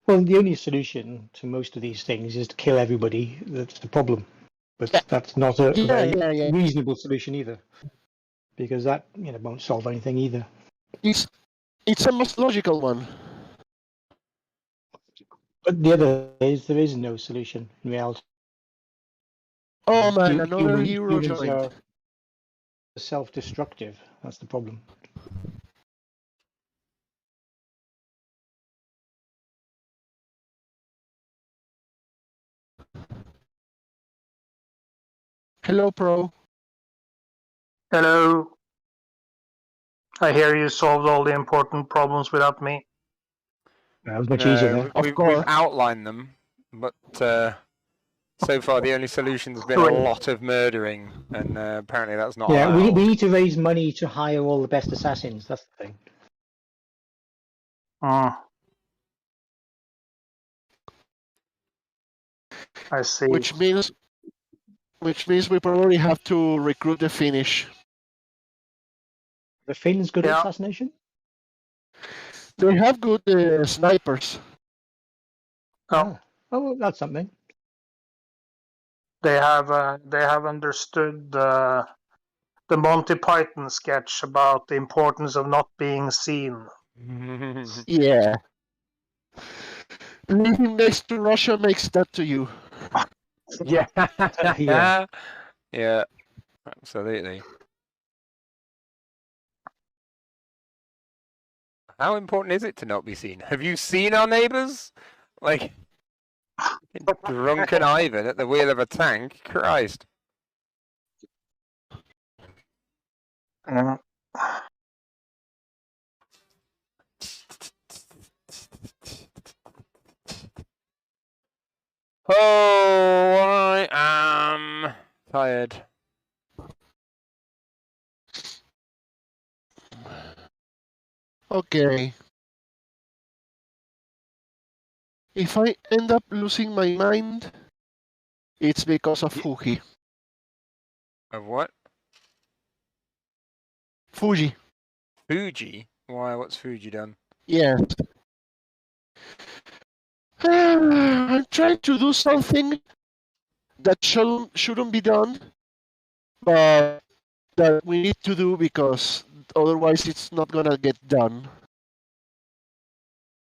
S1: Well, the only solution to most of these things is to kill everybody. That's the problem. But that's not a very reasonable solution either, because that won't solve anything either.
S4: It's a most logical one.
S1: But the other is there is no solution in reality.
S4: Oh man, another hero
S1: humans
S4: joined.
S1: are self-destructive. That's the problem.
S4: Hello, Pro.
S6: Hello. I hear you solved all the important problems without me.
S1: That was much easier there.
S3: We've outlined them, but so far the only solution's been a lot of murdering, and apparently that's not
S1: Yeah,
S3: allowed.
S1: we need to raise money to hire all the best assassins. That's the thing.
S6: I see.
S4: Which means we probably have to recruit the Finnish.
S1: The Finns good at assassination?
S4: They have good snipers.
S1: Oh, well, that's something.
S6: They have understood the Monty Python sketch about the importance of not being seen.
S4: Yeah. Living next to Russia makes that to you.
S3: Yeah.
S1: Yeah.
S3: Yeah. Absolutely. How important is it to not be seen? Have you seen our neighbours? Like, drunken Ivan at the wheel of a tank? Christ. Oh, I am tired.
S4: Okay. If I end up losing my mind, it's because of Fuji.
S3: Of what?
S4: Fuji.
S3: Fuji? Why? What's Fuji done?
S4: Yes. I'm trying to do something that shouldn't be done, but that we need to do because otherwise it's not gonna get done.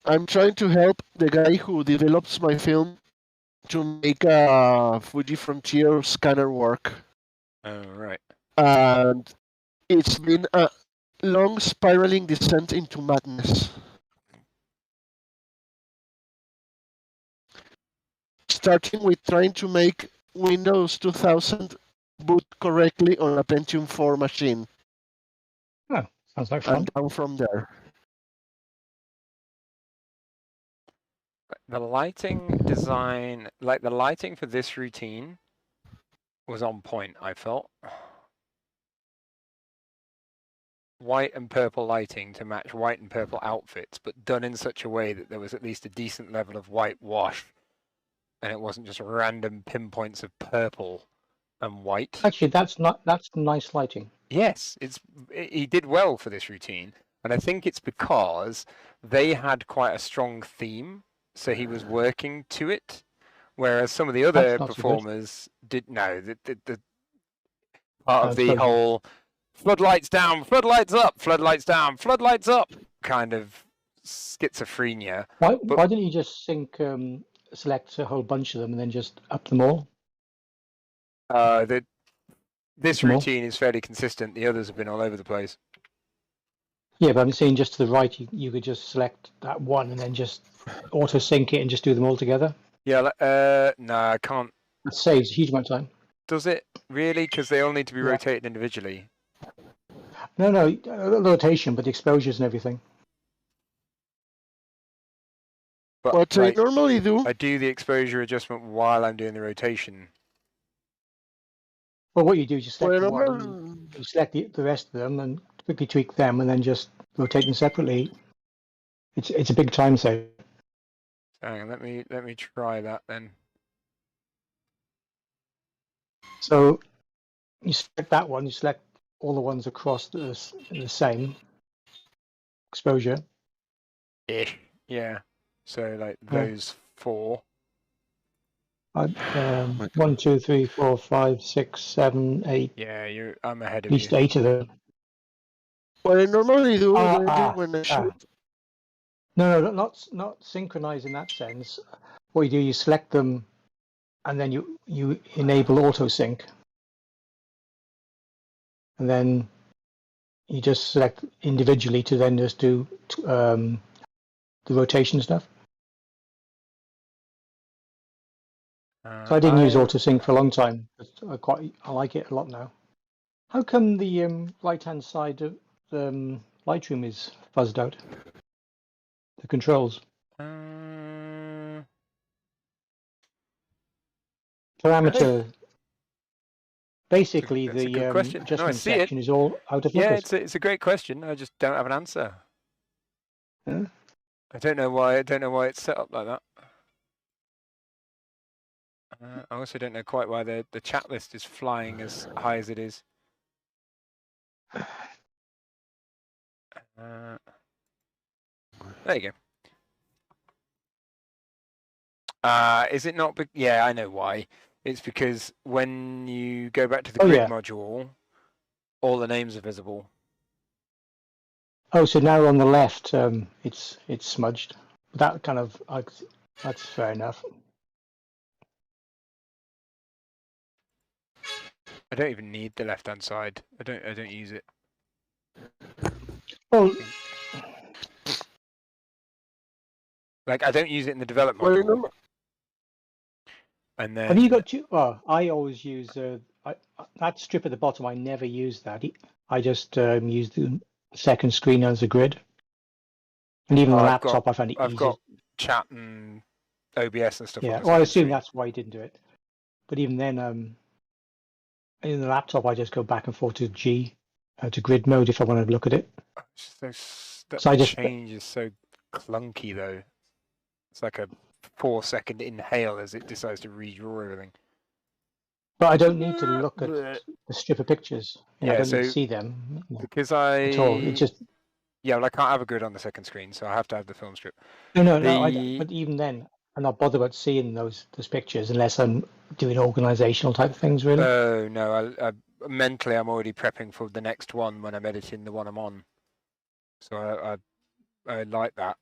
S4: I'm trying to help the guy who develops my film to make a Fuji Frontier scanner work.
S3: Oh, right.
S4: And it's been a long spiraling descent into madness. Starting with trying to make Windows 2000 boot correctly on a Pentium 4 machine.
S1: Oh, sounds like fun.
S4: And down from there.
S3: The lighting design, like the lighting for this routine was on point, I felt. White and purple lighting to match white and purple outfits, but done in such a way that there was at least a decent level of white wash. And it wasn't just random pinpoints of purple and white.
S1: Actually, that's nice lighting.
S3: Yes, he did well for this routine. And I think it's because they had quite a strong theme. So he was working to it, whereas some of the other performers did no. The part of the whole floodlights down, floodlights up, floodlights down, floodlights up kind of schizophrenia.
S1: Why didn't you just select a whole bunch of them and then just up them all?
S3: This routine is fairly consistent. The others have been all over the place.
S1: Yeah, but I'm saying just to the right, you could just select that one and then just auto sync it and just do them all together.
S3: Yeah, no, I can't.
S1: It saves a huge amount of time.
S3: Does it really? Because they all need to be rotated individually.
S1: No, rotation, but the exposures and everything.
S3: But
S4: what I normally do,
S3: I do the exposure adjustment while I'm doing the rotation.
S1: Well, what you do is you select one, you select the rest of them, and quickly tweak them, and then just rotate them separately. It's a big time save.
S3: Hang on, let me try that then.
S1: So you select that one, you select all the ones across the same exposure.
S3: Ish. Yeah. So like
S1: Yeah.
S3: those 4.
S1: 1, 2, 3, 4, 5, 6, 7, 8.
S3: Yeah, I'm ahead
S1: At
S3: of
S1: least
S3: you.
S1: 8 of them.
S4: What I normally do when I shoot.
S1: No, not synchronize in that sense. What you do, you select them, and then you enable auto sync, and then you just select individually to then just do the rotation stuff. So I didn't use auto sync for a long time, but I like it a lot now. How come the right hand side of Lightroom is fuzzed out? The controls. Parameter. Basically,
S3: That's a
S1: the
S3: good question.
S1: adjustment
S3: No,
S1: section is all out of
S3: yeah,
S1: focus.
S3: it's a great question. I just don't have an answer.
S1: Yeah.
S3: I don't know why it's set up like that. I also don't know quite why the chat list is flying as high as it is. There you go. Is it not? Yeah, I know why. It's because when you go back to the grid module, all the names are visible.
S1: Oh, so now on the left, it's smudged. That kind of that's fair enough.
S3: I don't even need the left-hand side. I don't use it.
S1: Well,
S3: like I don't use it in the develop module. And then
S1: have you got two? Well, I always use that strip at the bottom. I never use that. I just use the second screen as a grid. And even the laptop, I find it easy.
S3: I've got chat and OBS and stuff.
S1: Yeah,
S3: on the
S1: well, I assume
S3: screen.
S1: that's why you didn't do it. But even then, in the laptop, I just go back and forth to to grid mode if I want to look at it.
S3: So that change is so clunky though. It's like a 4-second inhale as it decides to redraw everything.
S1: But I don't need to look at the strip of pictures. I don't need to see them.
S3: Because
S1: at all. It just
S3: well, I can't have a grid on the second screen, so I have to have the film strip.
S1: No. But even then, I'm not bothered about seeing those pictures unless I'm doing organizational type of things, really.
S3: Oh no, I mentally I'm already prepping for the next one when I'm editing the one I'm on. So I like that.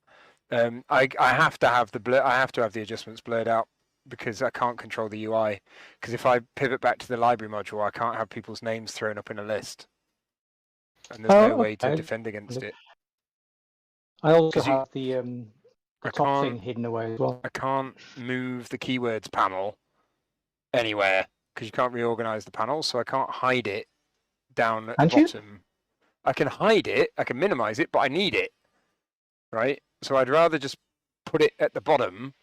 S3: I have to have the blur. I have to have the adjustments blurred out because I can't control the UI. Because if I pivot back to the library module, I can't have people's names thrown up in a list, and there's no way to defend against it.
S1: I also have the top thing hidden away as well.
S3: I can't move the keywords panel anywhere because you can't reorganize the panel, so I can't hide it down at the bottom. I can hide it, I can minimize it, but I need it, right? So I'd rather just put it at the bottom,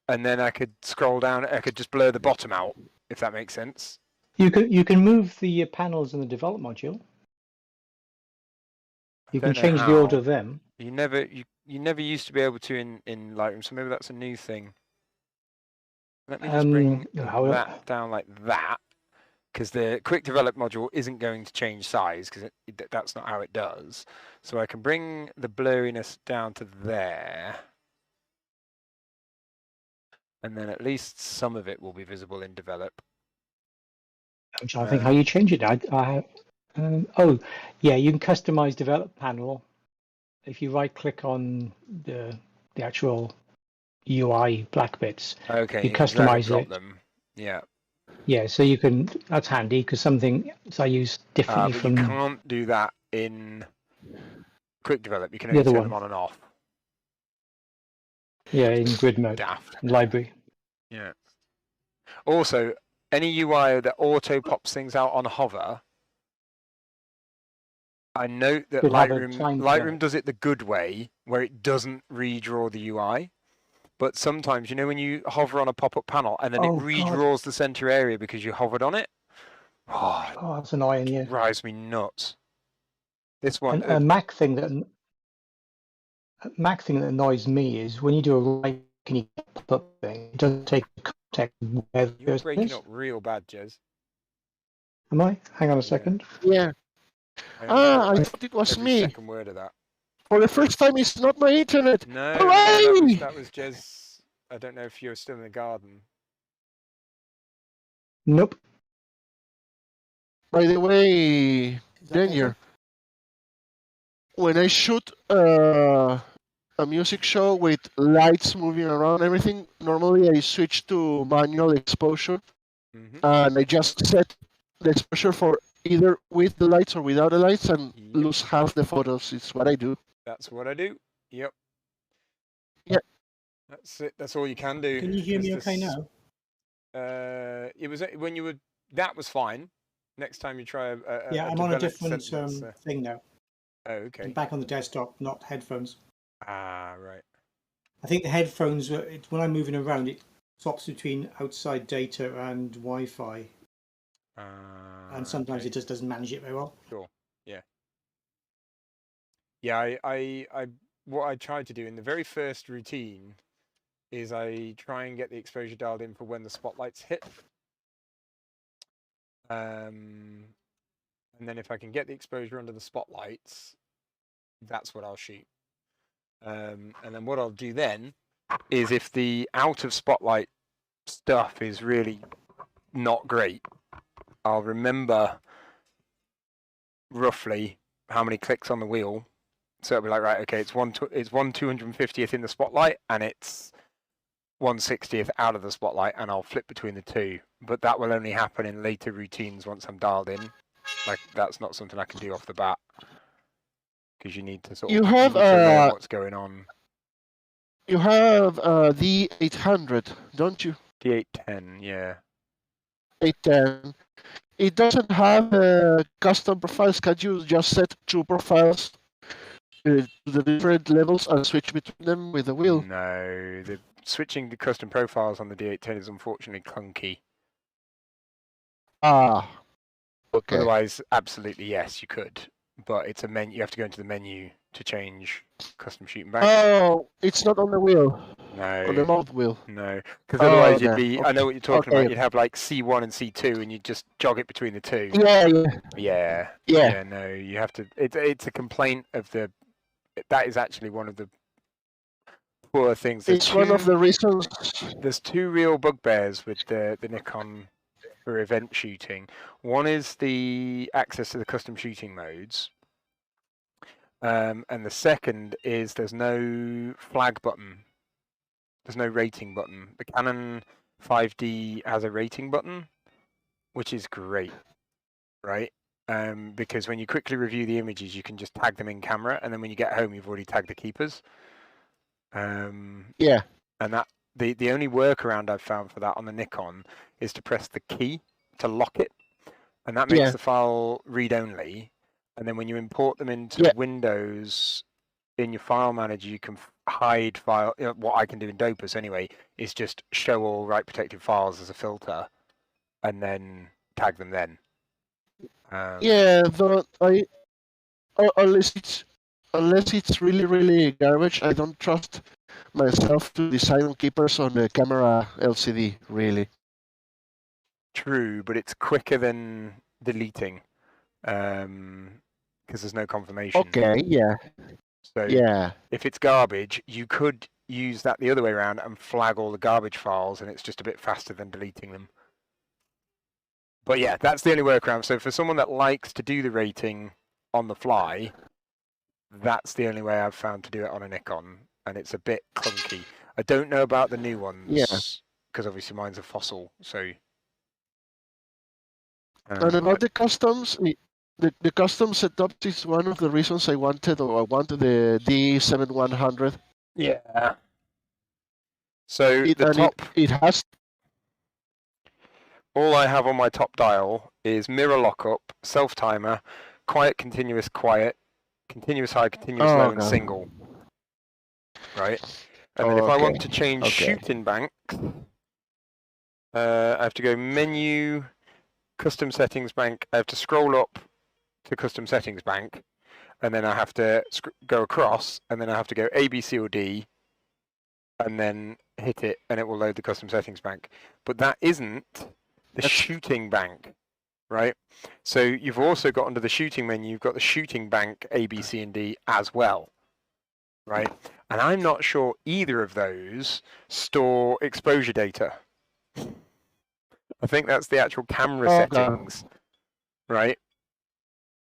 S3: and then I could scroll down. I could just blur the bottom out, if that makes sense.
S1: You can move the panels in the develop module. You can change the order of them.
S3: You never used to be able to in Lightroom, so maybe that's a new thing. Let me just bring that down like that, because the quick develop module isn't going to change size, because that's not how it does. So I can bring the blurriness down to there, and then at least some of it will be visible in develop.
S1: I'm trying to think how you change it. Oh, yeah, you can customize develop panel. If you right click on the actual UI black bits,
S3: okay,
S1: you customize it.
S3: Them. Yeah.
S1: Yeah, so you can. That's handy because something I use differently from.
S3: You can't do that in quick develop. You can only turn them on and off.
S1: Yeah, in grid mode.
S3: Daft.
S1: Library.
S3: Yeah. Also, any UI that auto pops things out on hover. I note that Lightroom does it the good way, where it doesn't redraw the UI. But sometimes, when you hover on a pop-up panel and then it redraws the center area because you hovered on it.
S1: Oh, that's annoying. Yeah.
S3: It drives me nuts. This one.
S1: A Mac thing that annoys me is when you do a right pop-up thing, it doesn't take the context.
S3: You're breaking up real bad, Jez.
S1: Am I? Hang on a second.
S4: Yeah.
S3: I
S4: I
S3: understood
S4: thought it was
S3: every
S4: me.
S3: second word of that.
S4: For the first time, it's not my internet.
S3: No,
S4: Hooray!
S3: that was Jez. I don't know if you're still in the garden.
S1: Nope.
S4: By the way,
S7: Is that better?
S4: Daniel, when I shoot a music show with lights moving around everything, normally I switch to manual exposure
S3: Hmm
S4: and I just set the exposure for either with the lights or without the lights and
S3: Yep.
S4: lose half the photos. It's what I do.
S3: That's what I do. Yep.
S4: Yep.
S3: That's it. That's all you can do.
S7: Can you hear me
S3: 'cause
S7: okay
S3: this-
S7: now?
S3: It was when you were. That was fine. Next time you try
S7: Yeah, I'm on a
S3: developed
S7: different
S3: sentence,
S7: thing now.
S3: Oh,
S7: I'm
S3: okay.
S7: back on the desktop, not headphones.
S3: Ah, right.
S7: I think the headphones, when I'm moving around, it swaps between outside data and Wi-Fi, and sometimes
S3: okay.
S7: it just doesn't manage it very well.
S3: Yeah, I what I tried to do in the very first routine is I try and get the exposure dialed in for when the spotlights hit. And then if I can get the exposure under the spotlights, that's what I'll shoot. And then what I'll do then is if the out of spotlight stuff is really not great, I'll remember roughly how many clicks on the wheel. So it'll be like, right, okay, it's 250th in the spotlight and it's 160th out of the spotlight, and I'll flip between the two. But that will only happen in later routines once I'm dialed in. Like, that's not something I can do off the bat because you need to sort of
S4: You have
S3: you need to learn what's going on.
S4: You have the 800, don't you?
S3: D810, yeah.
S4: 810. It doesn't have custom profiles. Can you just set two profiles to the different levels and switch between them with the wheel?
S3: No, the switching to custom profiles on the D810 is unfortunately clunky.
S4: Ah, okay.
S3: Otherwise, absolutely yes, you could, but it's a menu. You have to go into the menu to change custom shooting bank.
S4: Oh, it's not on the wheel, on the
S3: No,
S4: mode wheel.
S3: no, because otherwise you'd
S4: okay.
S3: be. I know what you're talking about.
S4: Okay.
S3: You'd have like C1 and C2, and you'd just jog it between the two.
S4: Yeah,
S3: Yeah. No, you have to. It's a complaint of the. That is actually one of the poor things.
S4: It's one of the reasons.
S3: There's two real bugbears with the Nikon for event shooting. One is the access to the custom shooting modes, and the second is there's no flag button. There's no rating button. The Canon 5D has a rating button, which is great, right? Because when you quickly review the images, you can just tag them in camera, and then when you get home, you've already tagged the keepers.
S4: Yeah.
S3: And that the only workaround I've found for that on the Nikon is to press the key to lock it, and that makes
S4: Yeah.
S3: the file read only. And then when you import them into Windows in your file manager, you can hide file. What I can do in Dopus anyway is just show all write protected files as a filter, and then tag them then.
S4: Yeah, but unless it's really garbage, I don't trust myself to design on keepers on the camera LCD. Really.
S3: True, but it's quicker than deleting, because there's no confirmation.
S4: Okay. Yeah.
S3: So
S4: Yeah.
S3: if it's garbage, you could use that the other way around and flag all the garbage files, and it's just a bit faster than deleting them. But yeah, that's the only workaround. So for someone that likes to do the rating on the fly, that's the only way I've found to do it on a Nikon, and it's a bit clunky. I don't know about the new ones, because obviously mine's a fossil. So.
S4: And about the customs, the custom setup is one of the reasons I wanted the D7100.
S3: Yeah. So the top.
S4: It has.
S3: All I have on my top dial is mirror lockup, self timer, quiet, continuous, quiet, continuous high, continuous low, and single. Right? And then if I want to change shooting banks, I have to go menu, custom settings bank. I have to scroll up to custom settings bank, and then I have to go across, and then I have to go A, B, C, or D, and then hit it, and it will load the custom settings bank. But that isn't the shooting bank. right? So you've also got under the shooting menu, you've got the shooting bank A, B, C, and D as well, right? And I'm not sure either of those store exposure data. I think that's the actual camera settings, right?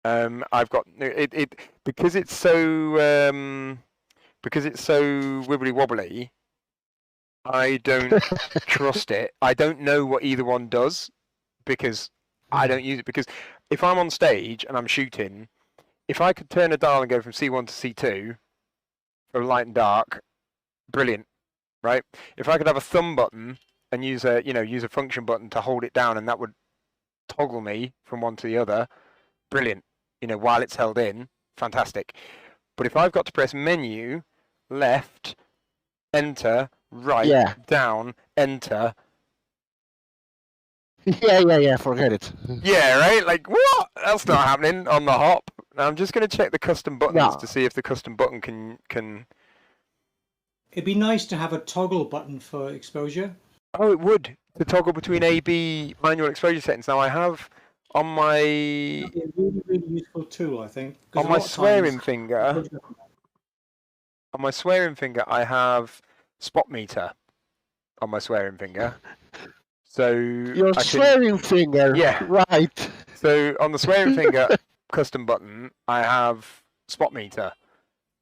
S3: I've got it because it's so wibbly wobbly. I don't trust it. I don't know what either one does because I don't use it. Because if I'm on stage and I'm shooting, if I could turn a dial and go from C1 to C2 for light and dark, brilliant, right? If I could have a thumb button and use a function button to hold it down, and that would toggle me from one to the other, brilliant. While it's held in, fantastic. But if I've got to press menu, left, enter, right, down, enter.
S4: Yeah, forget it.
S3: Yeah, right? Like, what? That's not happening on the hop. Now, I'm just going to check the custom buttons to see if the custom button can...
S7: It'd be nice to have a toggle button for exposure.
S3: Oh, it would. To toggle between A/B manual exposure settings. Now, I have on my...
S7: It'd be a really, really useful tool, I think.
S3: On my swearing finger... On my swearing finger, I have spot meter on my swearing finger. So
S4: your swearing finger, right?
S3: So on the swearing finger custom button, I have spot meter,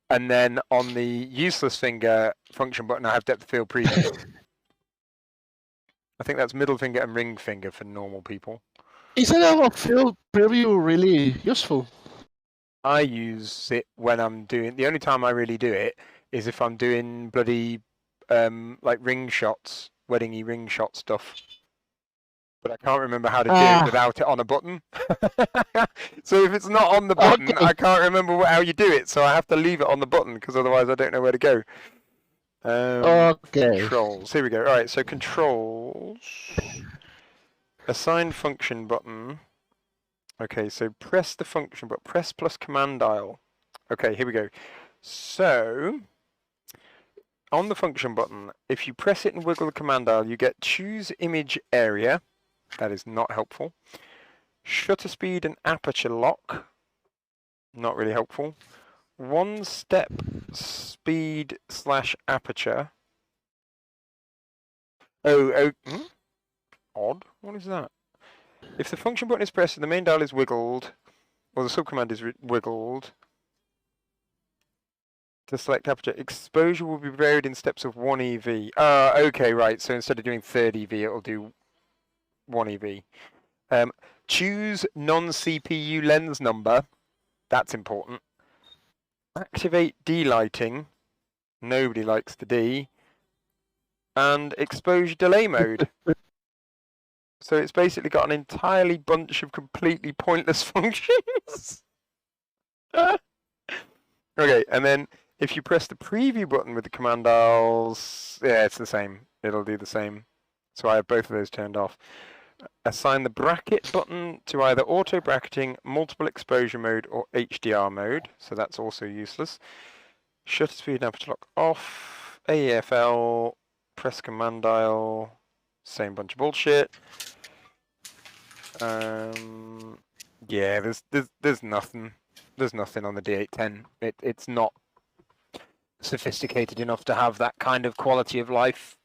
S3: and then on the useless finger function button, I have depth of field preview. I think that's middle finger and ring finger for normal people.
S4: Isn't depth of field preview really useful?
S3: I use it when I'm doing. The only time I really do it is if I'm doing bloody like ring shots, wedding-y ring shot stuff. But I can't remember how to do it without it on a button. So if it's not on the button, I can't remember how you do it. So I have to leave it on the button because otherwise I don't know where to go. Controls. Here we go. All right. So controls. Assign function button. Okay, so press the function, but press plus command dial. Okay, here we go. So, on the function button, if you press it and wiggle the command dial, you get choose image area. That is not helpful. Shutter speed and aperture lock. Not really helpful. One step speed / aperture. Odd. What is that? If the function button is pressed and the main dial is wiggled, or the subcommand is wiggled, to select aperture, exposure will be varied in steps of 1 EV. Okay, right. So instead of doing 3rd EV, it will do 1 EV. Choose non-CPU lens number. That's important. Activate D-lighting. Nobody likes the D. And exposure delay mode. So it's basically got an entirely bunch of completely pointless functions. Okay, and then if you press the preview button with the command dials, yeah, it's the same. It'll do the same. So I have both of those turned off. Assign the bracket button to either auto bracketing, multiple exposure mode, or HDR mode. So that's also useless. Shutter speed and aperture lock off. AEFL, press command dial. Same bunch of bullshit. Yeah, there's nothing. There's nothing on the D810. It's not sophisticated enough to have that kind of quality of life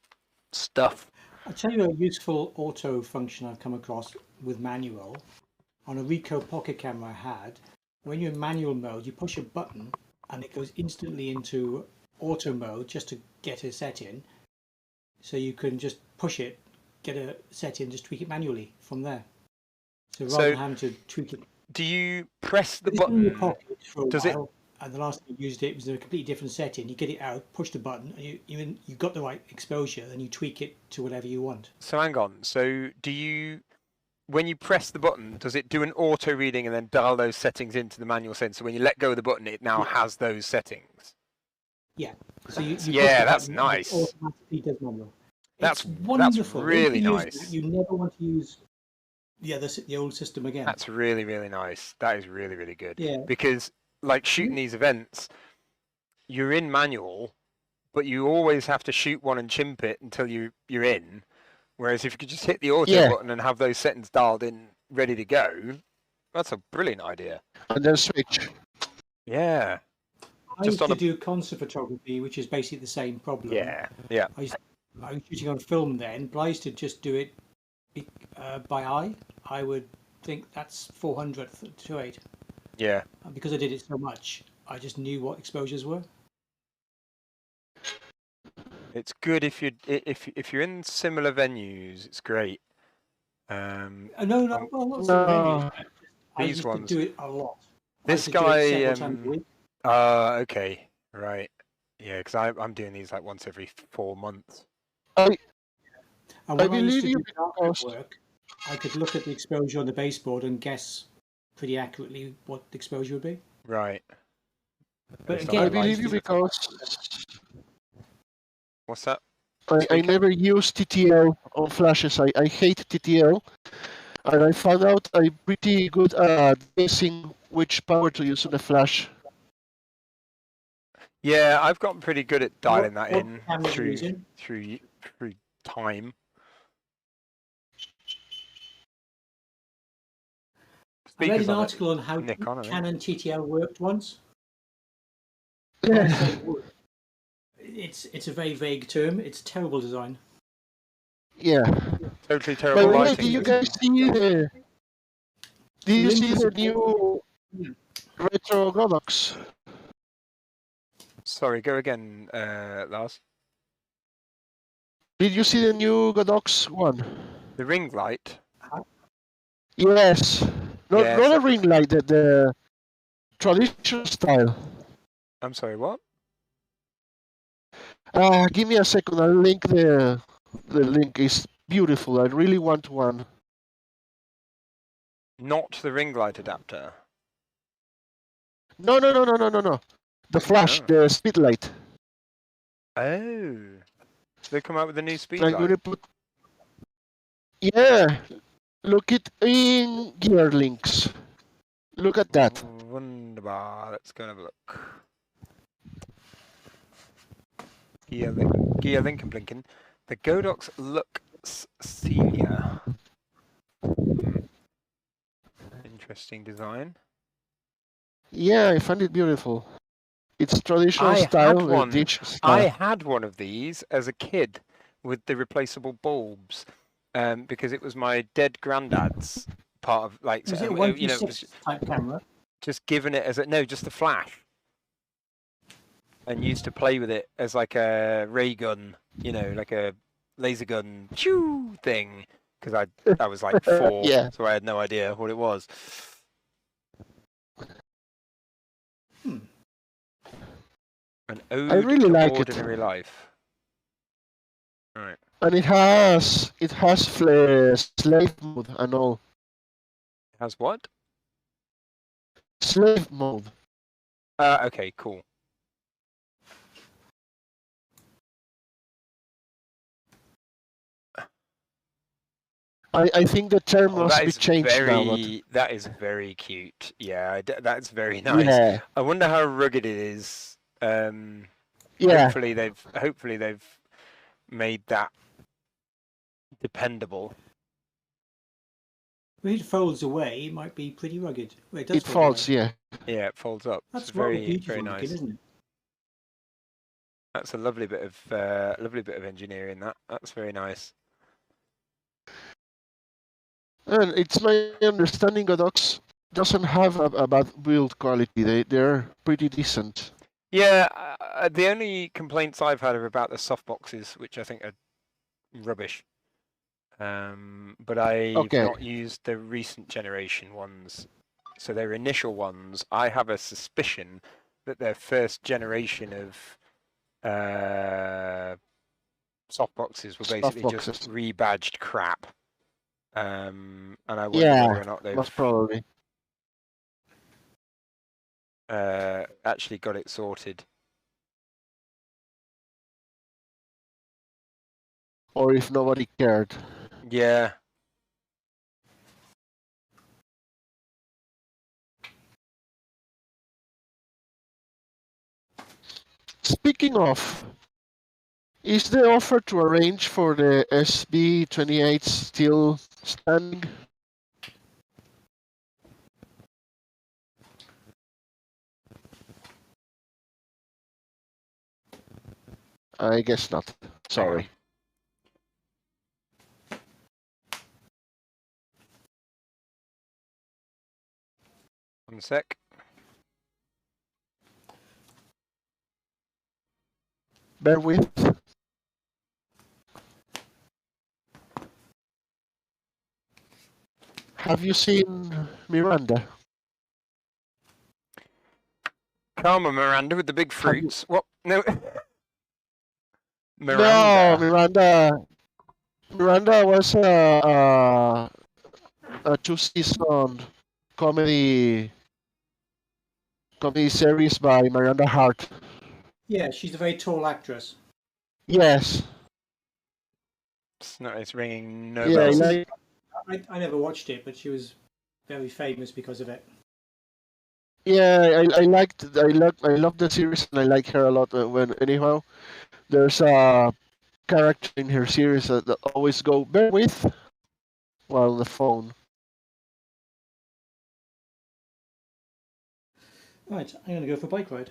S3: stuff.
S7: I'll tell you a useful auto function I've come across with manual. On a Ricoh Pocket camera I had, when you're in manual mode, you push a button and it goes instantly into auto mode just to get a set in. So you can just push it, get a set in, just tweak it manually from there. So rather than having to tweak it.
S3: Do you press the button?
S7: In your pocket for a
S3: Does
S7: while, and the last time you used it was a completely different setting. You get it out, push the button, and you got the right exposure, then you tweak it to whatever you want.
S3: So hang on. So do you, when you press the button, does it do an auto reading and then dial those settings into the manual setting? So when you let go of the button, it now has those settings.
S7: Yeah. So you
S3: yeah, that's nice.
S7: It automatically does manual.
S3: That's
S7: wonderful.
S3: That's really nice.
S7: You never want to use the old system again.
S3: That's really, really nice. That is really, really good.
S7: Yeah.
S3: Because like shooting these events, you're in manual, but you always have to shoot one and chimp it until you're in. Whereas if you could just hit the auto button and have those settings dialed in ready to go, that's a brilliant idea.
S4: And then switch.
S3: Yeah.
S7: I
S3: Just
S7: used
S3: on
S7: to
S3: a-
S7: do concert photography, which is basically the same problem.
S3: Yeah. Yeah.
S7: I was shooting on film then, but I used to just do it by eye. I would think that's 400th to 8.
S3: Yeah.
S7: And because I did it so much, I just knew what exposures were.
S3: It's good if you're in similar venues. It's great.
S7: No, well, not so many. I
S3: These
S7: used
S3: ones.
S7: to do it a lot.
S3: This
S7: I used to do it
S3: guy.
S7: several times a week.
S3: Okay. Right. Yeah, because I'm doing these like once every 4 months.
S7: And
S4: I
S7: when I used
S4: believe
S7: to
S4: you
S7: do dark
S4: because
S7: work, I could look at the exposure on the baseboard and guess pretty accurately what the exposure would be.
S3: Right.
S7: But
S3: Based on
S7: again,
S4: I
S3: the
S4: believe
S3: lights.
S4: you because
S3: What's that?
S4: I
S3: Speaking?
S4: never use TTL on flashes. I hate TTL, and I found out I'm pretty good at guessing which power to use on a flash.
S3: Yeah, I've gotten pretty good at dialing that
S7: what
S3: in
S7: cameras are you using?
S3: through time.
S7: I read
S3: Speakers
S7: an
S3: on it.
S7: article on how
S3: Nick on, I think.
S7: Canon TTL worked once.
S4: Yeah.
S7: It's a very vague term. It's terrible design.
S4: Yeah.
S3: Totally
S4: By
S3: terrible
S4: the way,
S3: lighting.
S4: did you guys see the? Did you see
S7: Olympus-
S4: the new retro Godox?
S3: Sorry, go again, Lars.
S4: Did you see the new Godox one?
S3: The ring light.
S4: Yes. Not
S3: Yes,
S4: not a
S3: I-
S4: ring light, the traditional style.
S3: I'm sorry, what?
S4: Give me a second. I'll link the link. Is beautiful. I really want one.
S3: Not the ring light adapter.
S4: No. The flash,
S3: Oh.
S4: the speed light.
S3: Oh. They come out with a new speed
S4: I'm
S3: light.
S4: gonna put. Yeah. Look it in gear links. Look at that.
S3: Wunderbar. Let's go and have a look. Gear link and blinking. The Godox Lux Senior. Interesting design.
S4: Yeah, I find it beautiful. It's traditional
S3: I had
S4: style,
S3: one.
S4: ditch
S3: I
S4: style.
S3: had one of these as a kid with the replaceable bulbs, because it was my dead granddad's part of like
S7: Was it a
S3: you know, it
S7: 126
S3: was
S7: type camera?
S3: just given it as no, just a flash, and used to play with it as like a ray gun, you know, like a laser gun choo thing, because I was like 4,
S4: Yeah.
S3: so I had no idea what it was. An ode
S4: really
S3: to
S4: like it.
S3: ordinary life. Right.
S4: And it has slave mode and all.
S3: Has what?
S4: Slave mode.
S3: Okay, cool.
S4: I think the term
S3: Oh,
S4: must
S3: that
S4: be
S3: is
S4: changed now. But
S3: that is very cute. Yeah, that's very nice.
S4: yeah,
S3: I wonder how rugged it is.
S4: yeah.
S3: Hopefully they've made that dependable.
S7: When it folds away, it might be pretty rugged. Well, it does
S4: It
S7: fold
S4: folds.
S7: away.
S4: Yeah.
S3: Yeah, it folds up.
S7: That's
S3: It's very
S7: beautiful
S3: very
S7: looking,
S3: nice.
S7: isn't it?
S3: That's a lovely bit of engineering. That's very nice.
S4: And it's my understanding Godox doesn't have a bad build quality. They're pretty decent.
S3: Yeah, the only complaints I've had are about the softboxes, which I think are rubbish. But I've
S4: Okay.
S3: not used the recent generation ones. So their initial ones, I have a suspicion that their first generation of softboxes were basically just
S4: Softboxes.
S3: rebadged crap. And I wonder
S4: Yeah,
S3: whether or not they've
S4: most probably.
S3: actually got it sorted.
S4: Or if nobody cared.
S3: Yeah.
S4: Speaking of, is the offer to arrange for the SB28 still standing? I guess not. Sorry.
S3: 1 sec.
S4: Bear with. Have you seen Miranda?
S3: Karma Miranda with the big fruits. What? No.
S4: No,
S3: Miranda.
S4: Miranda was a 2-season comedy series by Miranda Hart.
S7: Yeah, she's a very tall actress.
S4: Yes.
S3: It's ringing no
S4: Yeah,
S3: bells.
S7: I never watched it, but she was very famous because of it.
S4: yeah, I love the series and I like her a lot. Anyhow, there's a character in her series that always go bear with while on the phone.
S7: Right, I'm going to go for a bike ride.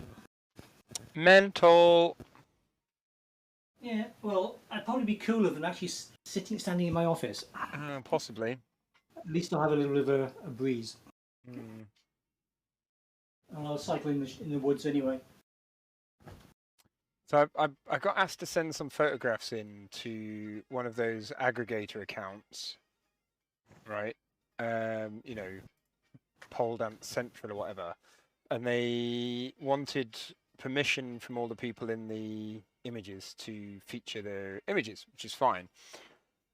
S3: Mental.
S7: Yeah, well, I'd probably be cooler than actually standing in my office.
S3: Possibly.
S7: At least I'll have a little bit of a breeze.
S3: Mm.
S7: And I'll cycle in the woods anyway.
S3: So I got asked to send some photographs in to one of those aggregator accounts, right? You know, Pole Dance Central or whatever, and they wanted permission from all the people in the images to feature their images, which is fine.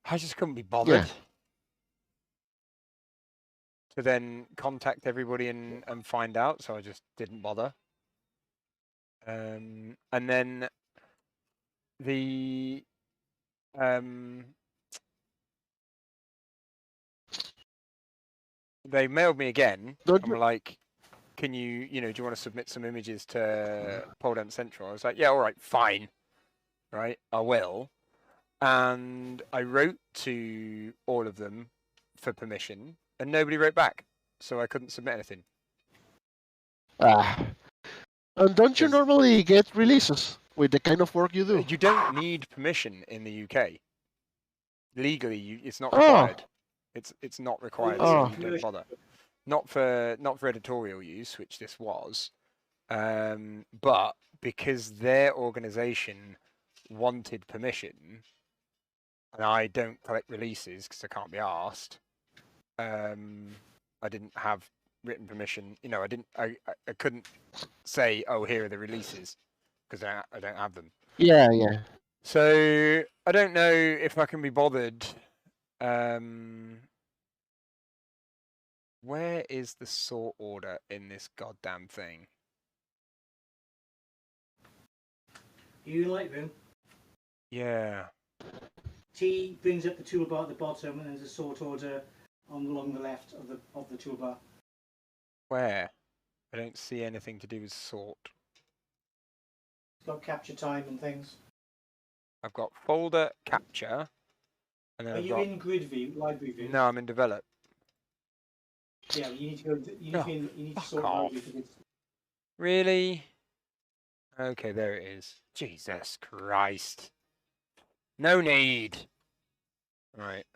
S3: I just couldn't be bothered to then contact everybody and find out, so I just didn't bother. And then the they mailed me again and were like, can you do you want to submit some images to Pole Dance Central? I was like, yeah, all right, fine, right, I will. And I wrote to all of them for permission and nobody wrote back, so I couldn't submit anything.
S4: And don't you normally get releases with the kind of work you do?
S3: You don't need permission in the UK. Legally, it's not required. It's not required, so you don't bother. Not for editorial use, which this was, but because their organisation wanted permission, and I don't collect releases because I can't be asked. I didn't have written permission. You know, I couldn't say, oh, here are the releases, because I don't have them.
S4: Yeah.
S3: So I don't know if I can be bothered. Where is the sort order in this goddamn thing?
S7: You like them?
S3: Yeah.
S7: T brings up the toolbar at the bottom, and there's a sort order along the left of the toolbar.
S3: Where? I don't see anything to do with sort.
S7: It's got capture time and things.
S3: I've got folder capture, and then
S7: Are you in grid view, library view?
S3: No, I'm in develop.
S7: Yeah, you need to go. You need to sort library for this.
S3: Really? Okay, there it is. Jesus Christ. No need. All right.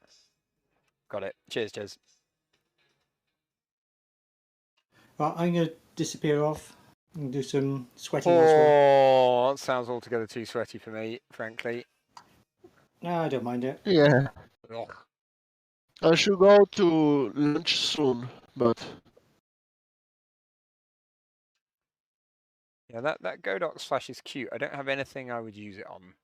S3: Got it. Cheers, Jez.
S7: Right, I'm going to disappear off and do some sweating.
S3: Oh, that sounds altogether too sweaty for me, frankly.
S7: No, I don't mind it.
S4: Yeah.
S3: Ugh.
S4: I should go to lunch soon, but...
S3: Yeah, that Godox flash is cute. I don't have anything I would use it on.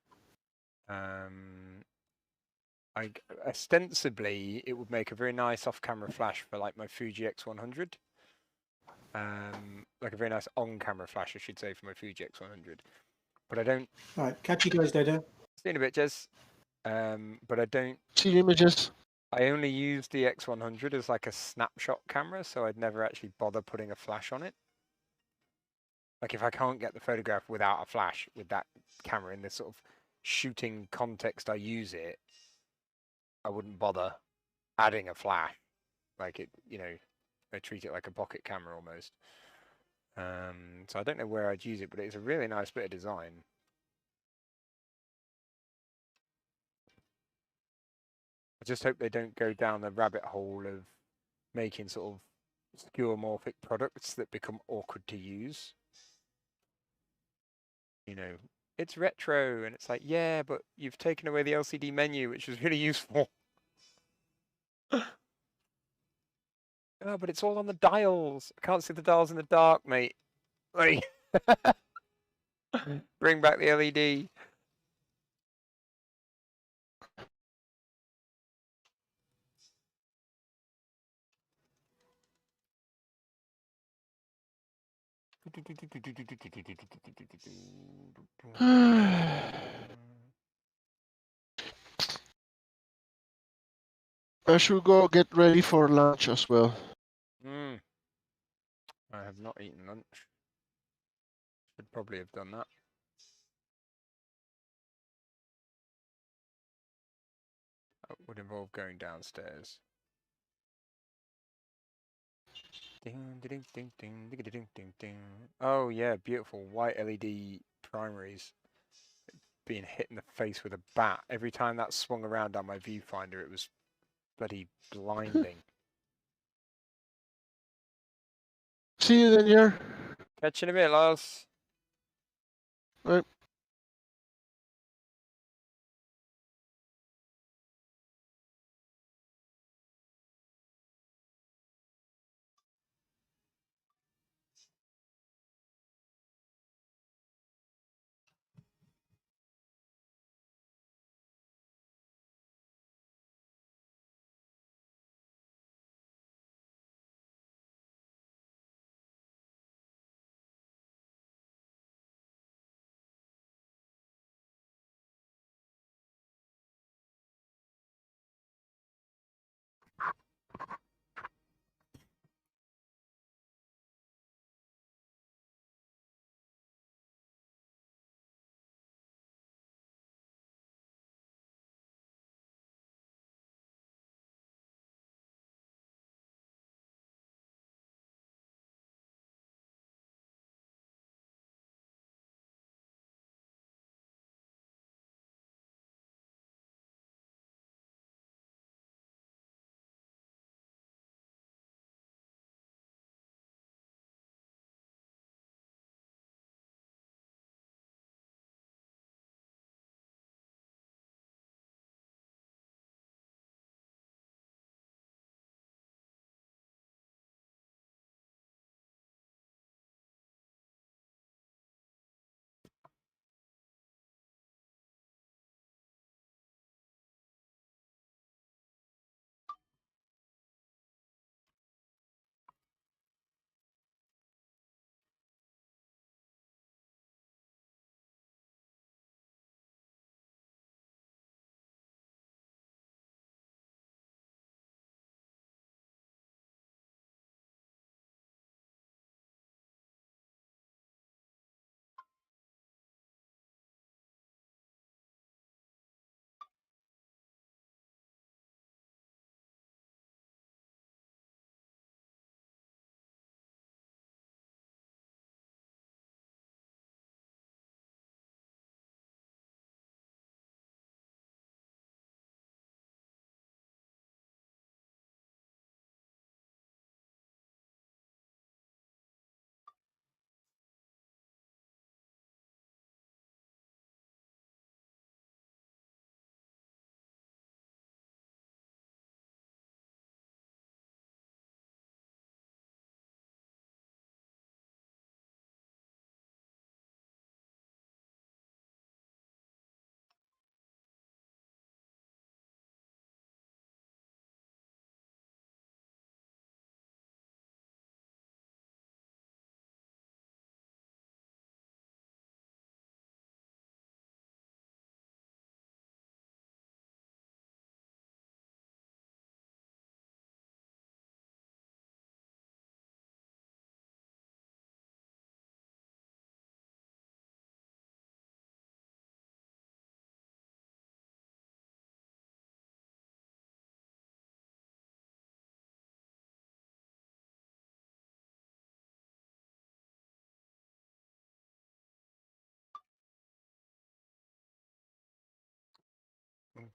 S3: Ostensibly, it would make a very nice off-camera flash for like my Fuji X100. Like a very nice on-camera flash, I should say, for my Fuji X100. But I don't...
S7: All right, catch you guys later.
S3: See you in a bit, Jez. But I don't...
S4: See images.
S3: I only use the X100 as like a snapshot camera, so I'd never actually bother putting a flash on it. Like if I can't get the photograph without a flash with that camera in this sort of shooting context I use it, I wouldn't bother adding a flash. Like it, I treat it like a pocket camera almost. So I don't know where I'd use it, but it's a really nice bit of design. I just hope they don't go down the rabbit hole of making sort of skeuomorphic products that become awkward to use. You know, it's retro, and it's like, yeah, but you've taken away the LCD menu, which was really useful. Oh, but it's all on the dials. I can't see the dials in the dark, mate. Like, bring back the LED.
S4: I should go get ready for lunch as well.
S3: I have not eaten lunch. Should probably have done that. That would involve going downstairs. Ding, ding, ding, ding, ding, ding, ding, ding. Oh yeah, beautiful white LED primaries being hit in the face with a bat. Every time that swung around on my viewfinder, it was bloody blinding.
S4: See you then, here.
S3: Catch you in a bit, Lars.
S4: Right.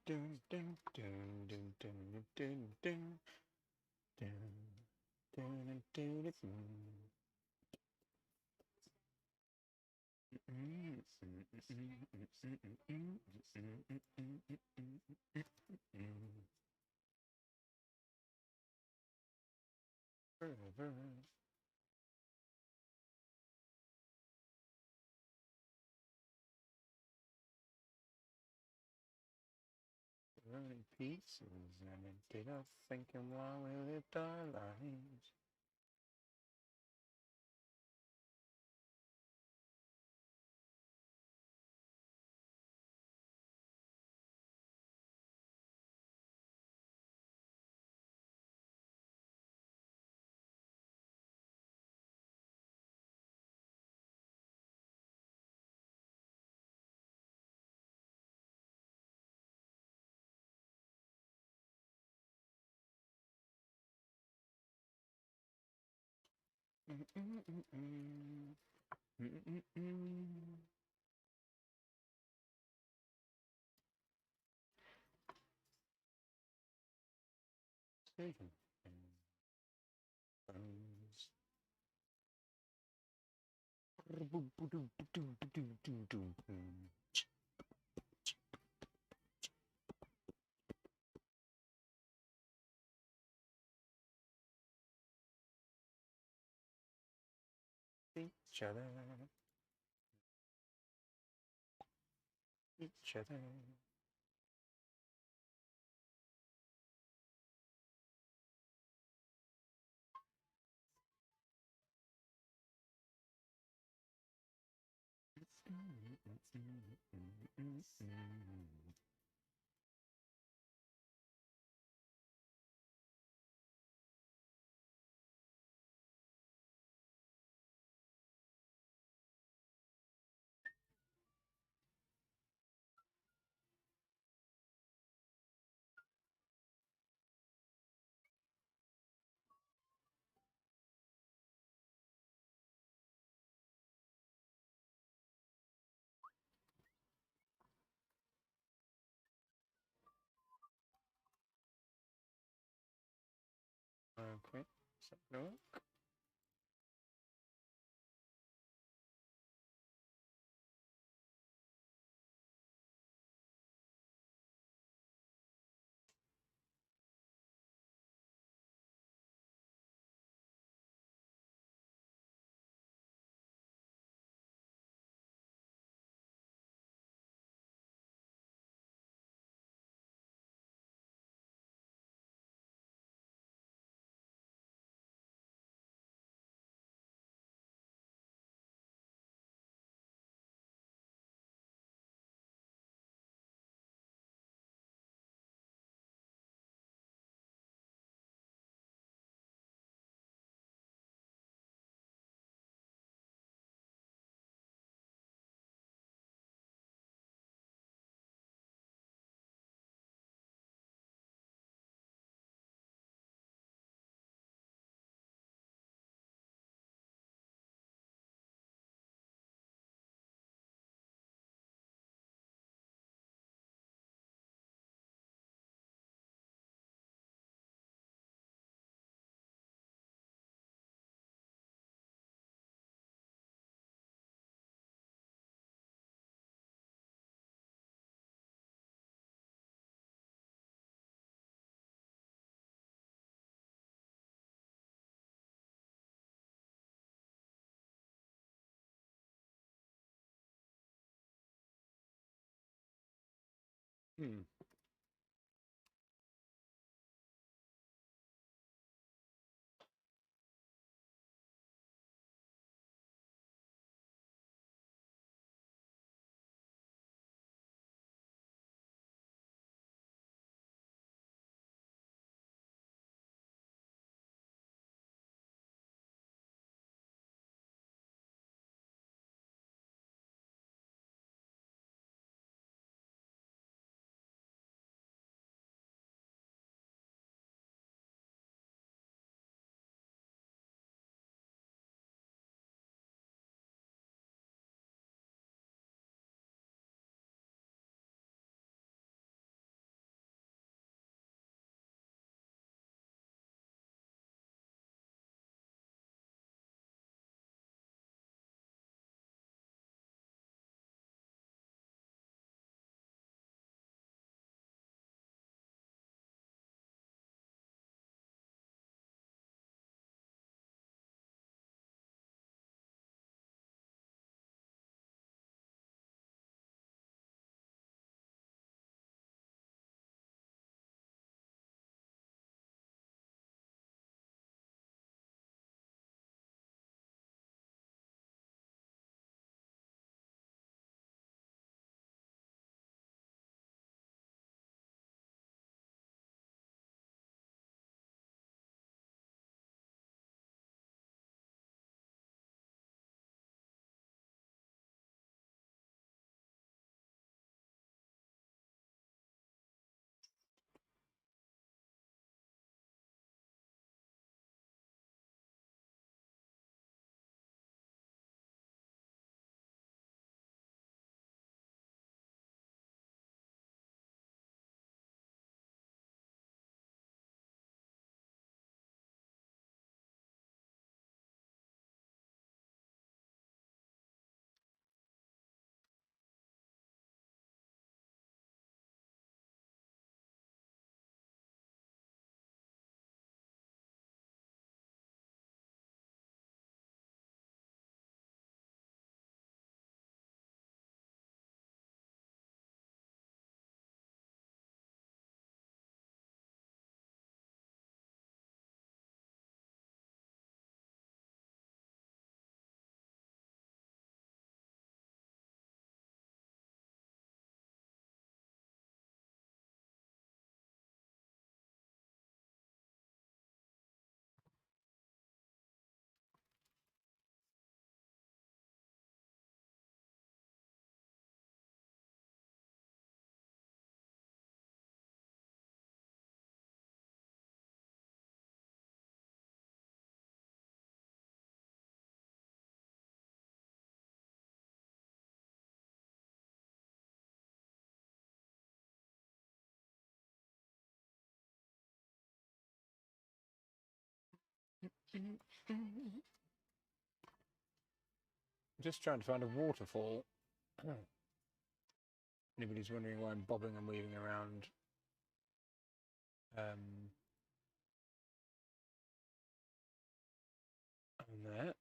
S3: dun, dun, dun, dun, dun, dun, dun, dun, dun, dun, dun. Forever. Running pieces and instead of thinking while we lived our lives. Taken. Each other. Each other. Okay, so no. Just trying to find a waterfall. Anybody's wondering why I'm bobbing and weaving around on there.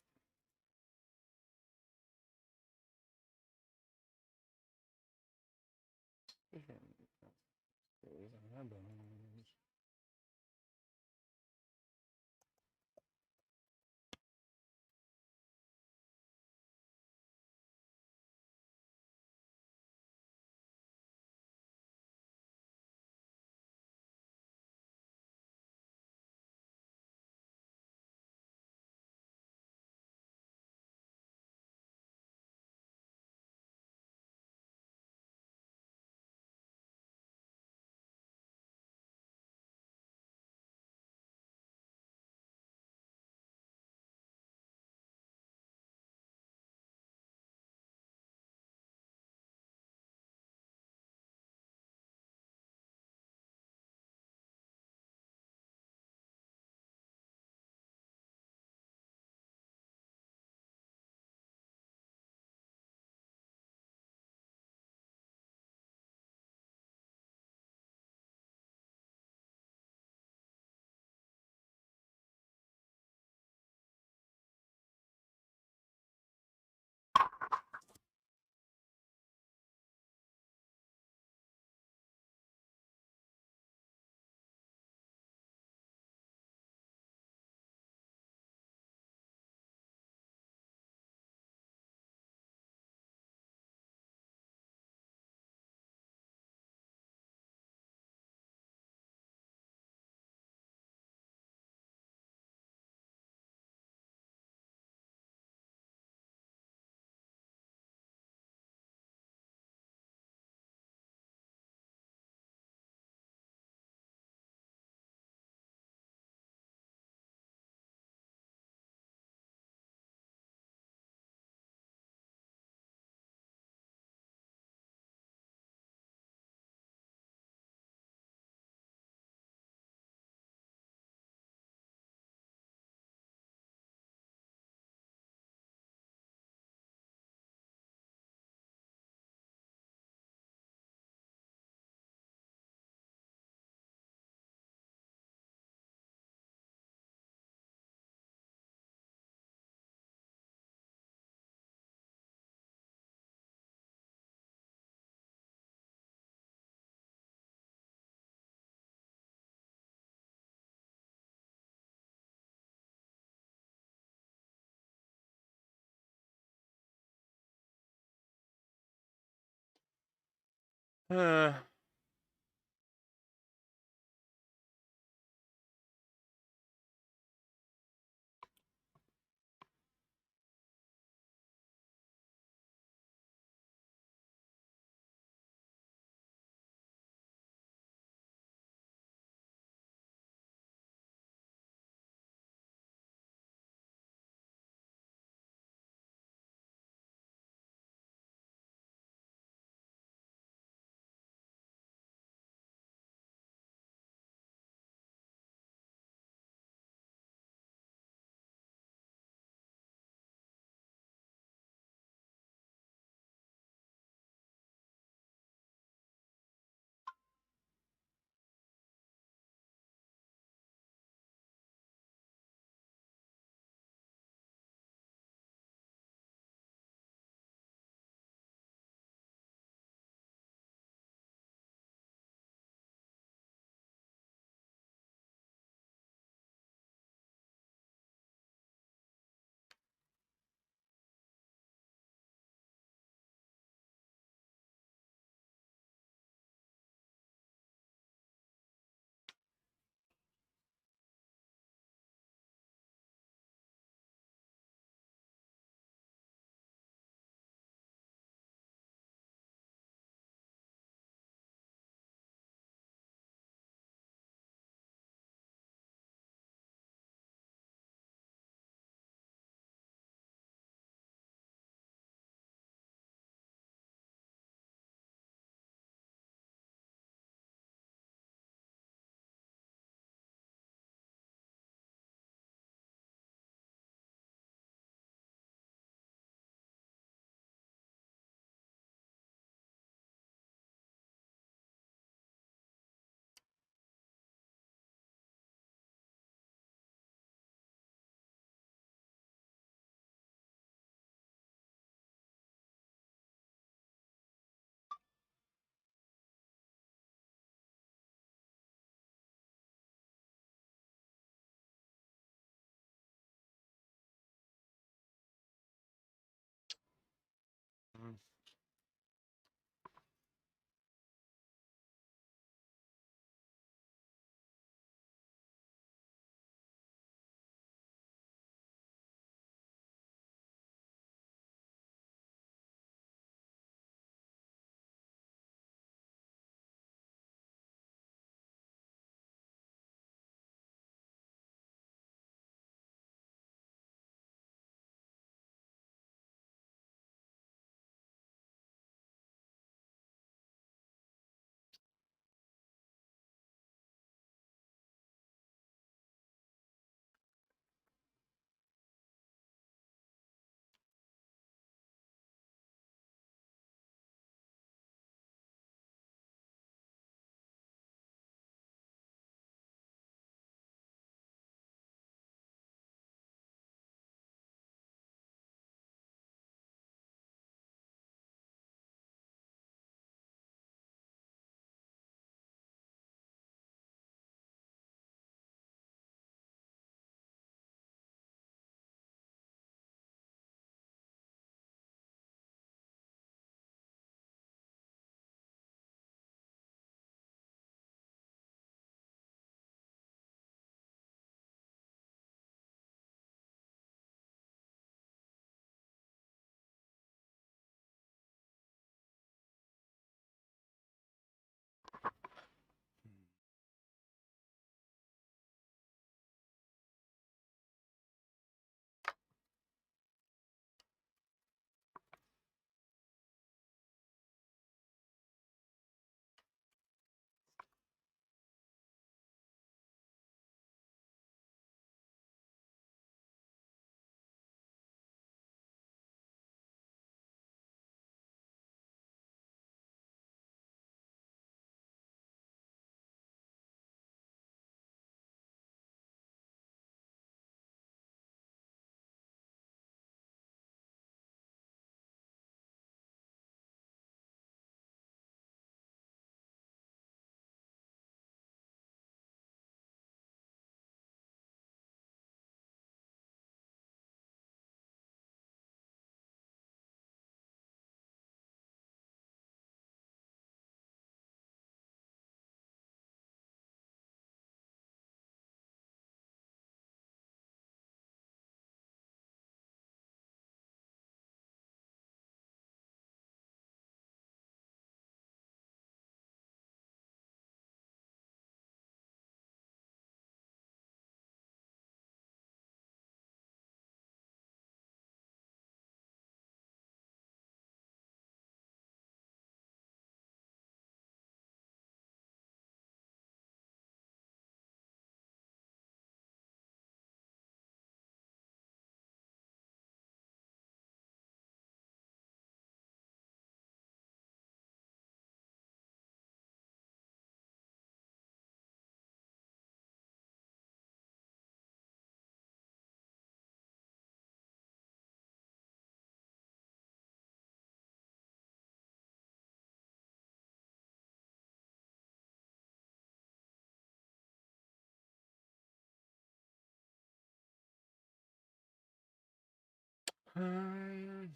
S3: Um,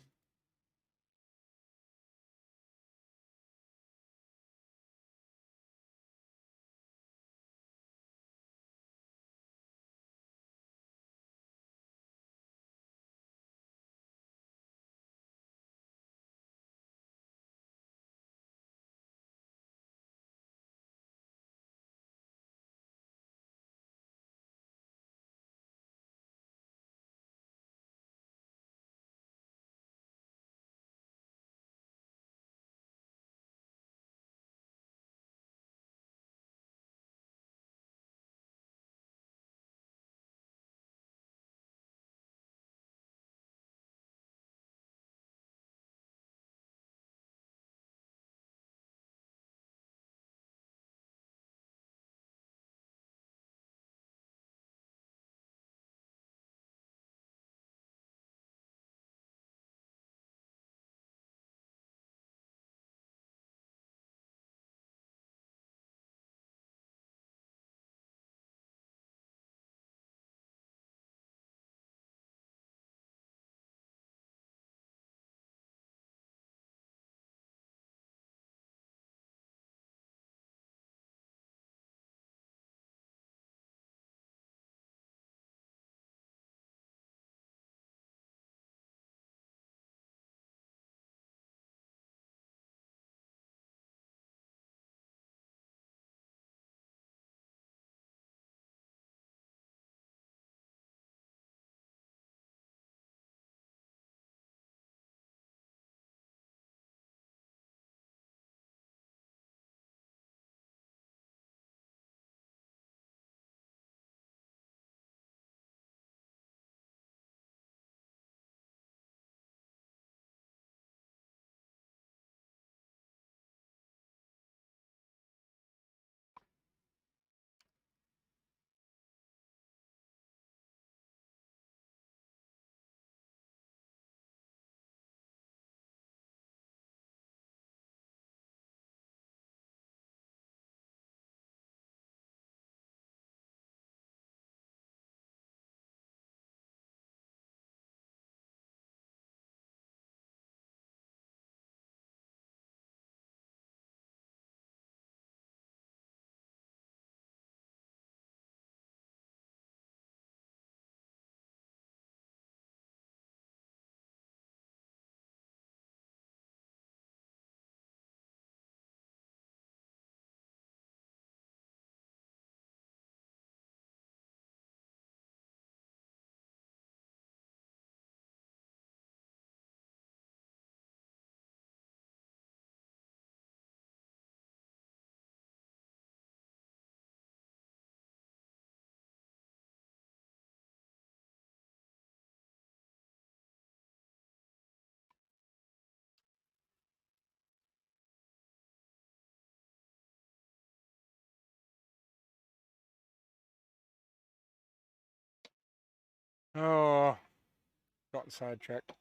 S3: oh, got sidetracked.